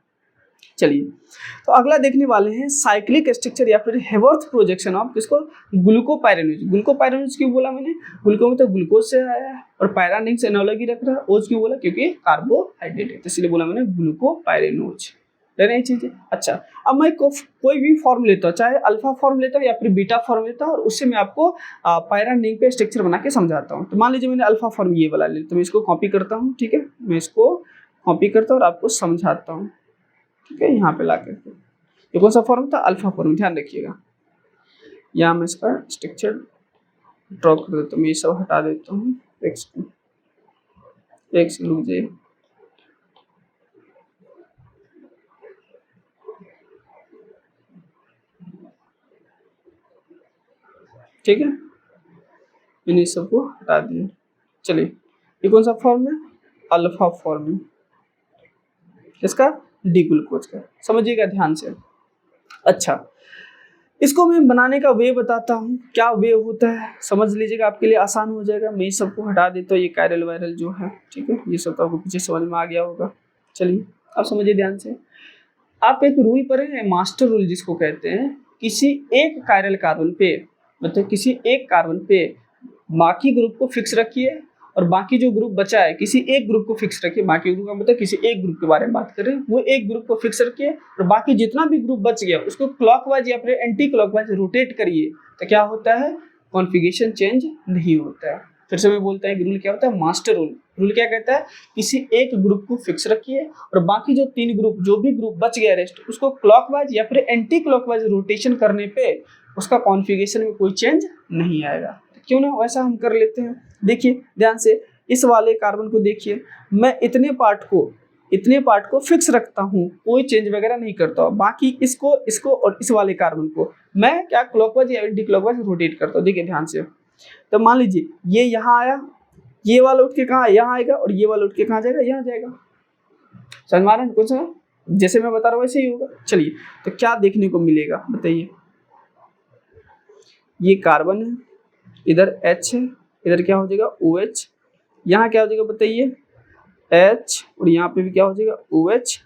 चलिए, तो अगला देखने वाले हैं साइक्लिक स्ट्रक्चर या फिर हेवर्थ प्रोजेक्शन ऑफ किसको, ग्लूकोपायरेनोज। ग्लूकोपायरेनोज क्यों बोला मैंने, ग्लूको में तो ग्लूकोज से आया है, और पायरानिक से एनालॉजी रख रहा है। ओज क्यों बोला, क्योंकि कार्बोहाइड्रेट है, तो इसलिए बोला मैंने ग्लूकोपायरेनोज, नहीं चीजें। अच्छा, अब मैं कोई भी फॉर्म लेता हूँ, चाहे अल्फा फॉर्म लेता हूँ या फिर बीटा फॉर्म लेता हूँ, और उससे मैं आपको पायरानिक पे स्ट्रक्चर बना के समझाता हूँ। तो मान लीजिए मैंने अल्फा फॉर्म ये वाला ले, तो मैं इसको कॉपी करता हूँ, ठीक है, मैं इसको कॉपी करता हूँ और आपको समझाता हूँ, ठीक है, यहाँ पे ला करके। ये कौन सा फॉर्म था, अल्फा फॉर्म, ध्यान रखिएगा। यहाँ मैं इसका स्ट्रक्चर ड्रॉ कर देता हूँ, मैं ये सब हटा देता हूँ। एक सेकंड रुक जाइए, ठीक है, मैंने इस सबको हटा दिया। चलिए, ये कौन सा फॉर्म है, अल्फा फॉर्म है इसका, डी ग्लूकोज का, समझिएगा ध्यान से। अच्छा, इसको मैं बनाने का वे बताता हूँ, क्या वे होता है समझ लीजिएगा, आपके लिए आसान हो जाएगा। मैं इस सबको हटा देता हूँ, ये कायरल वायरल जो है, ठीक है, ये सब तो आपको पीछे समझ में आ गया होगा। चलिए, आप समझिए ध्यान से। आप एक रूल पढ़े हैं, मास्टर रूल जिसको कहते हैं, किसी एक कायरल कार्बन पे, मतलब किसी एक कार्बन पे बाकी ग्रुप को फिक्स रखिए, और बाकी जो ग्रुप बचा है किसी एक ग्रुप को फिक्स रखिए। बाकी ग्रुप का मतलब किसी एक ग्रुप के बारे में बात कर रहे हैं, वो एक ग्रुप को फिक्स रखिए, और बाकी जितना भी ग्रुप बच गया उसको क्लॉकवाइज या फिर एंटी क्लॉकवाइज रोटेट करिए। तो क्या होता है, कॉन्फ़िगरेशन चेंज नहीं होता है। फिर से मैं बोलता है, रूल क्या होता है, मास्टर रूल। रूल क्या कहता है, किसी एक ग्रुप को फिक्स रखिए, और बाकी जो 3 ग्रुप, जो भी ग्रुप बच गया रेस्ट, उसको क्लॉकवाइज या फिर एंटी क्लॉकवाइज रोटेशन करने पे उसका कॉन्फ़िगरेशन में कोई चेंज नहीं आएगा। क्यों ना वैसा हम कर लेते हैं। देखिए ध्यान से, इस वाले कार्बन को देखिए, मैं इतने पार्ट को फिक्स रखता हूँ, कोई चेंज वगैरह नहीं करता हूँ। बाकी इसको और इस वाले कार्बन को मैं क्या क्लॉकवाइज या एंटी क्लॉकवाइज रोटेट करता हूँ। देखिए ध्यान से, तो मान लीजिए ये यहाँ आया, ये वाला उठ के कहाँ यहाँ आएगा, और ये वाला उठ के कहाँ जाएगा, यहाँ जाएगा। समझ में आ रहा है कुछ, जैसे मैं बता रहा हूँ वैसे ही होगा। चलिए, तो क्या देखने को मिलेगा बताइए, ये कार्बन है, इधर H है, इधर क्या हो जाएगा OH, यहाँ क्या हो जाएगा बताइए H, और यहाँ पे भी क्या हो जाएगा OH,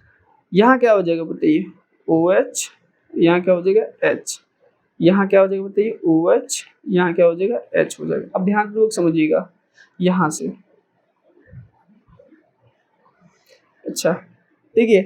यहाँ क्या हो जाएगा बताइए OH, यहाँ क्या हो जाएगा H, यहाँ क्या हो जाएगा बताइए OH, यहाँ क्या हो जाएगा H हो जाएगा। अब ध्यानपूर्वक समझिएगा यहाँ से। अच्छा देखिए,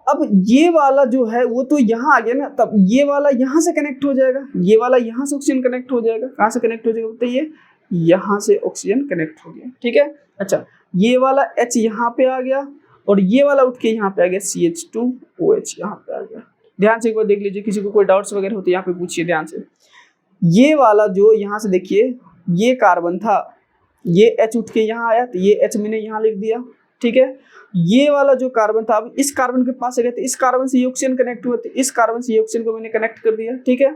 अब ये वाला जो है वो तो यहाँ आ गया ना, तब ये वाला यहाँ से कनेक्ट हो जाएगा, ये वाला यहाँ से ऑक्सीजन कनेक्ट हो जाएगा। कहाँ से कनेक्ट हो जाएगा बताइए, यहाँ से ऑक्सीजन कनेक्ट हो गया, ठीक है। अच्छा, ये वाला H यहाँ पे आ गया और ये वाला उठ के यहाँ पे आ गया CH2OH यहाँ पे आ गया। ध्यान से एक बार देख लीजिए, किसी को कोई डाउट्स वगैरह होते यहाँ पे पूछिए ध्यान से। ये वाला जो यहाँ से देखिए, ये कार्बन था, ये H उठ के यहाँ आया तो ये H मैंने यहाँ लिख दिया, ठीक है। ये वाला जो कार्बन था, अब इस कार्बन के पास गए थे, इस कार्बन से ये ऑक्सीजन कनेक्ट हुए थे, इस कार्बन से ये ऑक्सीजन को मैंने कनेक्ट कर दिया, ठीक है।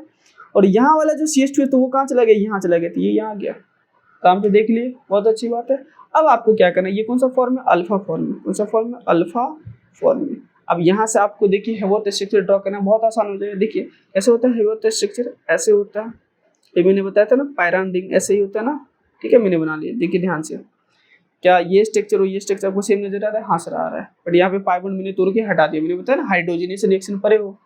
और यहाँ वाला जो CH2 है तो वो कहाँ चला गया, यहाँ चला गया, तो ये यहाँ गया। काम पे देख लिए, बहुत अच्छी बात है। अब आपको क्या करना है, ये कौन सा फॉर्म है, अल्फा फॉर्म में। कौन सा फॉर्म है, अल्फा फॉर्म में। अब यहाँ से आपको देखिए हेवोर्थ स्ट्रक्चर ड्रॉ करना बहुत आसान हो जाएगा। देखिए ऐसे होता है हेवोर्थ स्ट्रक्चर, ऐसे होता है, ये मैंने बताया था ना, पायरान रिंग ऐसे ही होता है ना, ठीक है, मैंने बना लिया। देखिए ध्यान से, क्या ये स्ट्रक्चर और ये स्ट्रक्चर आपको सेम नजर आ रहा है, हाँ सर आ रहा है, बट यहाँ पे पाई बॉन्ड मैंने तोड़ के हटा दिया। मैंने बताया ना हाइड्रोजनेशन रिएक्शन परे हो,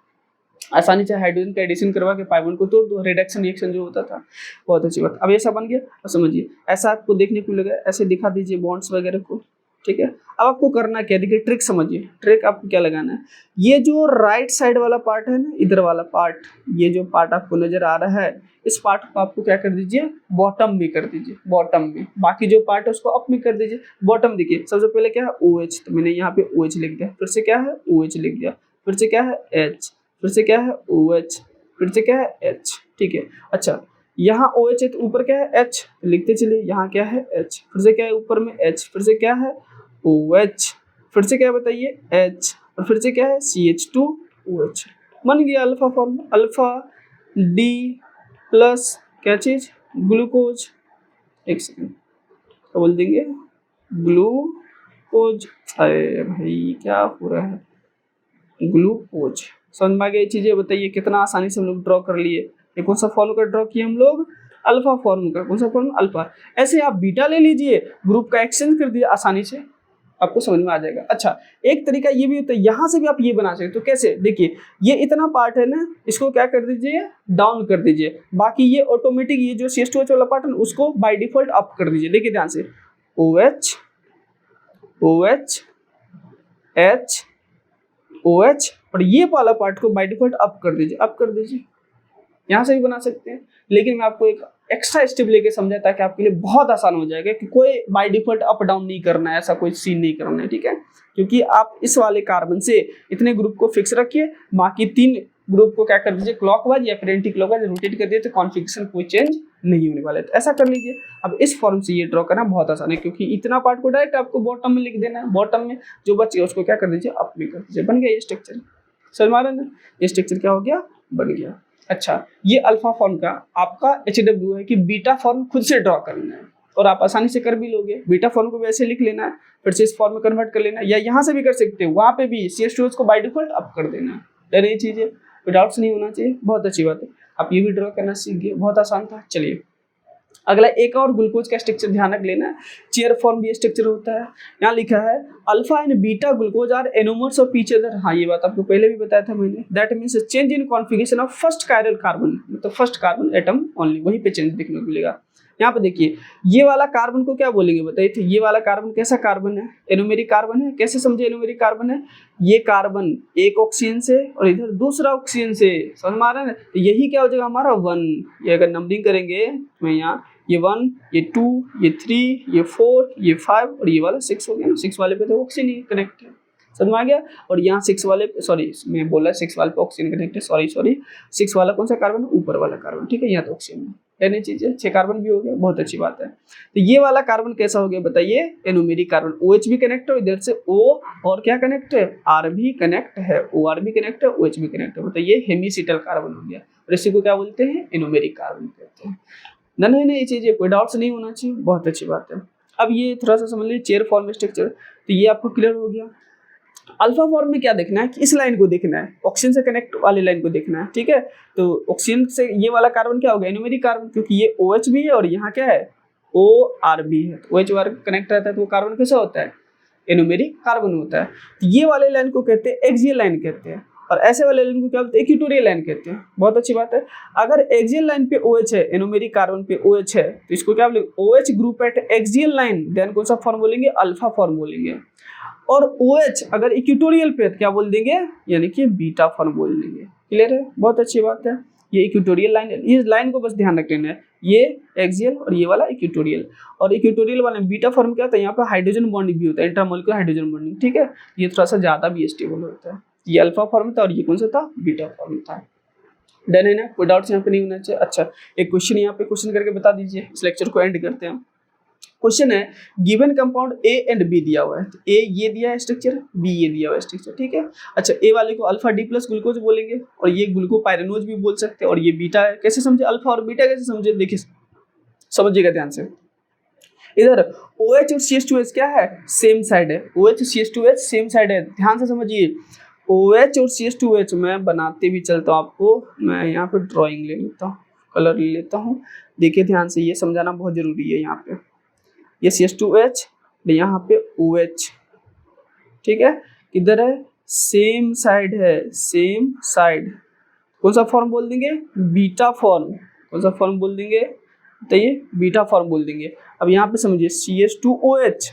आसानी से हाइड्रोजन का एडिशन करवा के पाई बॉन्ड को तोड़ दो, रिडक्शन रिएक्शन जो होता था। बहुत अच्छी बात। अब ऐसा बन गया, और समझिए ऐसा आपको देखने को लगा, ऐसे दिखा दीजिए बॉन्ड्स वगैरह को, ठीक है। अब आपको करना क्या, देखिए ट्रिक समझिए, ट्रिक आपको क्या लगाना है, ये जो राइट साइड वाला पार्ट है ना, इधर वाला पार्ट, ये जो पार्ट आपको नजर आ रहा है, इस पार्ट को आपको क्या कर दीजिए, बॉटम में कर दीजिए, बॉटम में। बाकी जो पार्ट है उसको अप में कर दीजिए। बॉटम देखिए, सबसे पहले क्या है OH, तो मैंने यहाँ पे OH लिख दिया, फिर से क्या है OH लिख दिया, फिर से क्या है H, फिर से क्या है OH, फिर से क्या है H, ठीक है। अच्छा, यहाँ OH है तो ऊपर क्या है H, लिखते चलिए, यहाँ क्या है H, फिर से क्या है ऊपर में H, फिर से क्या है OH, फिर से क्या बताइए H, और फिर से क्या है CH2OH। बन गया alpha form, alpha D plus क्या चीज, ग्लूकोज। एक सेकंड, तो बोल देंगे ग्लूकोज। अरे भाई क्या हो रहा है, ग्लूकोज। समझ में आ गई चीजें, बताइए कितना आसानी से हम लोग ड्रॉ कर लिए। ये कौन सा फॉर्म का ड्रॉ किए हम लोग, अल्फा फॉर्म का। कौन सा फॉर्म, अल्फा। ऐसे आप बीटा ले लीजिए, ग्रुप का एक्सचेंज कर दिए, आसानी से आपको समझ में आ जाएगा। अच्छा, एक तरीका ये भी होता है, यहाँ से भी आप ये बना सकते हो। तो कैसे, देखिए ये इतना पार्ट है ना, इसको क्या कर दीजिए, डाउन कर दीजिए। बाकी ये ऑटोमेटिक, ये जो CH2H वाला पार्ट है उसको बाय डिफॉल्ट अप कर दीजिए। देखिए ध्यान से, OH OH H OH, और ये वाला पार्ट को बाय डिफॉल्ट अप कर दीजिए, अप कर दीजिए। यहाँ से भी बना सकते हैं, लेकिन मैं आपको एक एक्स्ट्रा स्टेप लेके समझाया ताकि आपके लिए बहुत आसान हो जाएगा कि कोई बाय डिफॉल्ट अप डाउन नहीं करना है, ऐसा कोई सीन नहीं करना है, ठीक है। क्योंकि आप इस वाले कार्बन से इतने ग्रुप को फिक्स रखिए, बाकी 3 ग्रुप को क्या कर दीजिए, क्लॉकवाइज या फिर एंटी क्लॉकवाइज रोटेट कर दिए, तो कॉन्फिगरेशन कोई चेंज नहीं होने वाला है। तो ऐसा कर लीजिए। अब इस फॉर्म से ये ड्रॉ करना बहुत आसान है, क्योंकि इतना पार्ट को डायरेक्ट आपको बॉटम में लिख देना है, बॉटम में जो बचे उसको क्या कर दीजिए, अप में कर दीजिए। बन गया ये स्ट्रक्चर, समझ में आ रहा है ना, ये स्ट्रक्चर क्या हो गया, बन गया। अच्छा, ये अल्फा फॉर्म का आपका HW है कि बीटा फॉर्म खुद से ड्रॉ करना है, और आप आसानी से कर भी लोगे। बीटा फॉर्म को वैसे लिख लेना है, फिर से इस फॉर्म में कन्वर्ट कर लेना है, या यहाँ से भी कर सकते हो, वहाँ पे भी CH2H को बाय डिफॉल्ट अप कर देना है। डर ये चीज़ है, कोई डाउट्स नहीं होना चाहिए, बहुत अच्छी बात है। आप ये भी ड्रॉ करना सीख गए, बहुत आसान था। चलिए अगला एक और ग्लूकोज का स्ट्रक्चर ध्यान रख लेना है, चेयर फॉर्म भी स्ट्रक्चर होता है। यहाँ लिखा है alpha and beta glucose are anomers of each other. हाँ, ये बात आपको पहले भी बताया था मैंने। That means change in configuration of first chiral carbon, मतलब फर्स्ट कार्बन एटम ओनली, वहीं पे चेंज देखने को मिलेगा। यहाँ पे देखिए, ये वाला कार्बन को क्या बोलेंगे बताइए, तो ये वाला कार्बन कैसा कार्बन है, एनोमेरिक कार्बन है। कैसे समझे एनोमेरिक कार्बन है, ये कार्बन एक ऑक्सीजन से और इधर दूसरा ऑक्सीजन से, समझ में आ रहा है ना। तो यही क्या हो जाएगा हमारा 1। ये अगर नंबरिंग करेंगे तो यहाँ ये 1, ये 2, ये 3, ये 4, ये 5 और ये वाला 6 हो गया ना। 6 वाले पे तो ऑक्सीजन ही कनेक्ट है, समझ में आ गया। और यहाँ 6 वाले, सॉरी मैं बोला 6 वाले पे ऑक्सीजन कनेक्ट है, सॉरी 6 वाला कौन सा कार्बन, ऊपर वाला कार्बन, ठीक है। यहाँ तो ऑक्सीजन है, यानी चीज़ें 6 कार्बन भी हो गया, बहुत अच्छी बात है। तो ये वाला कार्बन कैसा हो गया बताइए, एनोमेरिक कार्बन। OH भी कनेक्ट है, इधर से O और क्या कनेक्ट है, R भी कनेक्ट है, OR भी कनेक्ट है, OH भी कनेक्ट है, बताइए हेमिसिटल कार्बन हो गया। और इसी को क्या बोलते हैं, एनोमेरिक कार्बन कहते हैं। नहीं ये चीज़ें कोई डाउट्स नहीं होना चाहिए, बहुत अच्छी बात है। अब ये थोड़ा सा समझ लीजिए चेयर फॉर्म स्ट्रक्चर, तो ये आपको क्लियर हो गया। अल्फा फॉर्म में क्या देखना है कि इस लाइन को देखना है, ऑक्सीजन से कनेक्ट वाली लाइन को देखना है, ठीक है। तो ऑक्सीजन से ये वाला कार्बन क्या हो गया, एनोमेरिक कार्बन, क्योंकि ये OH भी है और यहाँ क्या है OR भी है। तो OH वाला कनेक्ट रहता है तो वो कार्बन कैसा होता है, एनोमेरिक कार्बन होता है। तो ये वाले लाइन को कहते हैं एक्सियल लाइन कहते हैं, और ऐसे वाले लाइन को क्या बोलते हैं, इक्वेटोरियल लाइन कहते हैं। बहुत अच्छी बात है। अगर एक्सियल लाइन पे OH है, एनोमेरिक कार्बन पे OH है, तो इसको क्या बोलेंगे, OH group at axial line, then कौन सा फॉर्म बोलेंगे, अल्फा फॉर्म बोलेंगे। और OH अगर इक्वेटोरियल पे है तो क्या बोल देंगे, यानी कि बीटा फॉर्म बोल देंगे। क्लियर है, बहुत अच्छी बात है। ये इक्वेटोरियल लाइन है, इस लाइन को बस ध्यान रख लेना है, ये एक्सियल और ये वाला इक्वेटोरियल। और इक्वेटोरियल वाले बीटा फॉर्म क्या होता है, यहाँ पे हाइड्रोजन बॉन्डिंग भी होता है, इंट्रामोलिकुलर हाइड्रोजन बॉन्डिंग, ठीक है। ये थोड़ा सा ज्यादा भी स्टेबल होता है। ये अल्फा फॉर्म था और ये कौन सा था, बीटा फॉर्म था। डन है ना, कोई डाउट्स यहाँ पे नहीं होना चाहिए। अच्छा, एक क्वेश्चन यहाँ पे क्वेश्चन करके बता दीजिए, इस लेक्चर को एंड करते हैं। क्वेश्चन है, given compound A and B दिया हुआ है, तो A ये दिया है स्ट्रक्चर, B ये दिया हुआ है स्ट्रक्चर, ठीक है। अच्छा, A वाले को अल्फा D प्लस ग्लूकोज बोलेंगे और ये ग्लूकोपाइरेनोज भी बोल सकते हैं, और ये बीटा है। कैसे समझे, अल्फा और बीटा कैसे समझे, देखिए समझिएगा ध्यान से। इधर OH और CH2H क्या है, सेम साइड है, OH और CH2H सेम साइड है, ध्यान से समझिए। OH और CH2H मैं बनाते भी चलता हूँ आपको, मैं यहाँ पे ड्राइंग ले लेता हूँ, कलर ले लेता हूँ, देखिए ध्यान से, ये समझाना बहुत जरूरी है। यहाँ पे ये CH2H, यहाँ पे OH, ठीक है। इधर है सेम साइड है, सेम साइड, कौन सा फॉर्म बोल देंगे, बीटा फॉर्म। कौन सा फॉर्म बोल देंगे, बताइए, बीटा फॉर्म बोल देंगे। अब यहाँ पे समझिए CH2OH,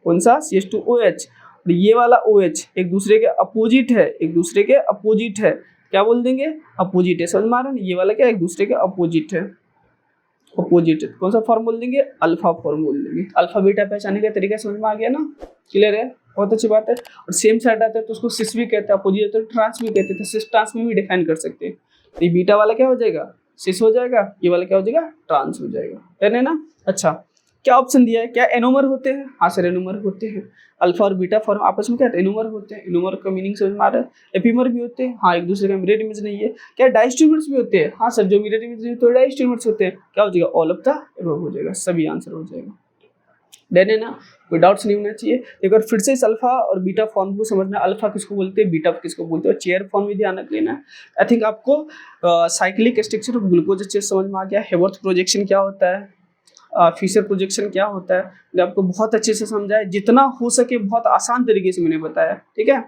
कौन सा, CH2OH, और ये वाला OH एक दूसरे के अपोजिट है, एक दूसरे के अपोजिट है, क्या बोल देंगे, अपोजिट है। समझ में आ रहा है, ये वाला क्या, एक दूसरे के अपोजिट है, अपोजिट। कौन सा फॉर्म बोल देंगे, अल्फा फॉर्म बोल देंगे। अल्फा बीटा पहचानने का तरीका समझ में आ गया ना, क्लियर है, बहुत अच्छी बात है। और सेम साइड आता है तो उसको सिस भी कहते हैं, अपोजिट तो ट्रांस भी कहते हैं, तो सिस ट्रांस में भी डिफाइन कर सकते हैं। तो ये बीटा वाला क्या हो जाएगा, सिस हो जाएगा, ये वाला क्या हो जाएगा, ट्रांस हो जाएगा, है ना। अच्छा, क्या ऑप्शन दिया है, क्या एनोमर होते हैं, हाँ सर एनोमर होते हैं। अल्फा और बीटा फॉर्म आपस में क्या है, एनोमर होते हैं। एनोमर का मीनिंग समझ में आ रहा है, एपीमर भी होते हैं, हाँ एक दूसरे का मिरर इमेज नहीं है। क्या डायस्ट्रीमर्स भी होते हैं, हाँ सर जो मिरर इमेज नहीं तो डायस्ट्रीमर्स होते हैं, क्या हो जाएगा, ऑल ऑफ द अबव हो जाएगा, सभी आंसर हो जाएगा। डन है ना, कोई डाउट्स नहीं होना चाहिए। एक बार फिर से इस अल्फा और बीटा फॉर्म को समझना, अल्फा किसको बोलते हैं, बीटा किसको बोलते हैं, और चेयर फॉर्म भी ध्यान रख लेना है। आई थिंक आपको साइक्लिक स्ट्रक्चर ऑफ ग्लूकोज अच्छे से समझ में आ गया। हेवर्थ प्रोजेक्शन क्या होता है, फिशर प्रोजेक्शन क्या होता है, मैंने आपको बहुत अच्छे से समझाया, जितना हो सके बहुत आसान तरीके से मैंने बताया, ठीक है।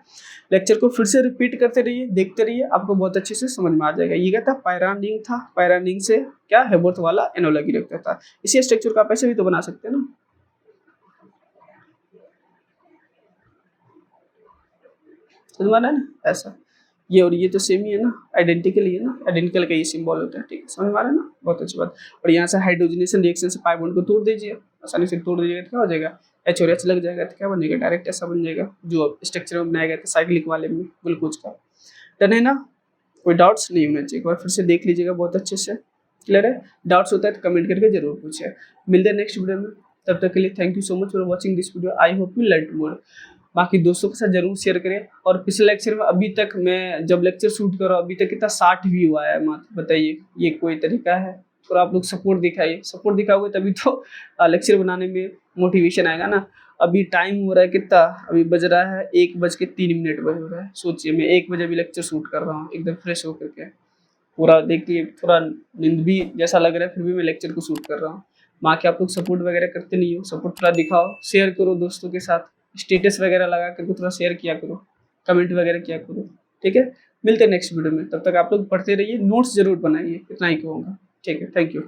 लेक्चर को फिर से रिपीट करते रहिए, देखते रहिए, आपको बहुत अच्छे से समझ में आ जाएगा। ये क्या था, पायरान रिंग था, पायरान रिंग से क्या हेवर्थ वाला एनोलॉगी रखता था। इसी स्ट्रक्चर का आप ऐसे भी तो बना सकते हैं ना, समझ में आ रहा है ना, ऐसा ये और ये तो सेम ही है ना, आइडेंटिकल ही है ना, आइडेंटिकल का ये सिंबल होता है, ठीक है, समझ में आ रहा है ना, बहुत अच्छी बात। और यहाँ से हाइड्रोजनेशन रिएक्शन से पाई बॉन्ड को तोड़ दीजिए, आसानी से तोड़ दीजिएगा तो क्या हो जाएगा, H और H लग जाएगा, तो क्या बन जाएगा, डायरेक्ट ऐसा बन जाएगा जो स्ट्रक्चर में बनाया गया था साइक्लिक वाले में ग्लूकोज का। डन है ना, कोई डाउट्स नहीं होना चाहिए, एक बार फिर से देख लीजिएगा बहुत अच्छे से, क्लियर है। डाउट्स होता है तो कमेंट करके जरूर पूछिए। मिलते हैं नेक्स्ट वीडियो में, तब तक के लिए thank you so much for watching this video, I hope you learn more. बाकी दोस्तों के साथ जरूर शेयर करें। और पिछले लेक्चर में अभी तक मैं जब लेक्चर शूट कर रहा हूँ अभी तक कितना 60 व्यू आया है मात्र, बताइए ये कोई तरीका है। और आप लोग सपोर्ट दिखाइए, सपोर्ट दिखाओगे तभी तो लेक्चर बनाने में मोटिवेशन आएगा ना। अभी टाइम हो रहा है कितना, अभी बज रहा है 1:03 बज रहा है। सोचिए मैं 1 बजे अभी लेक्चर शूट कर रहा हूँ एकदम फ्रेश होकर के, पूरा देखिए थोड़ा नींद भी जैसा लग रहा है, फिर भी मैं लेक्चर को शूट कर रहा हूँ। माँ के आप लोग सपोर्ट वगैरह करते नहीं हो, सपोर्ट थोड़ा दिखाओ, शेयर करो दोस्तों के साथ, स्टेटस वगैरह लगा करके थोड़ा शेयर किया करो, कमेंट वगैरह किया करो, ठीक है। मिलते हैं नेक्स्ट वीडियो में, तब तक आप लोग पढ़ते रहिए, नोट्स जरूर बनाइए, इतना ही कहूँगा, ठीक है, थैंक यू।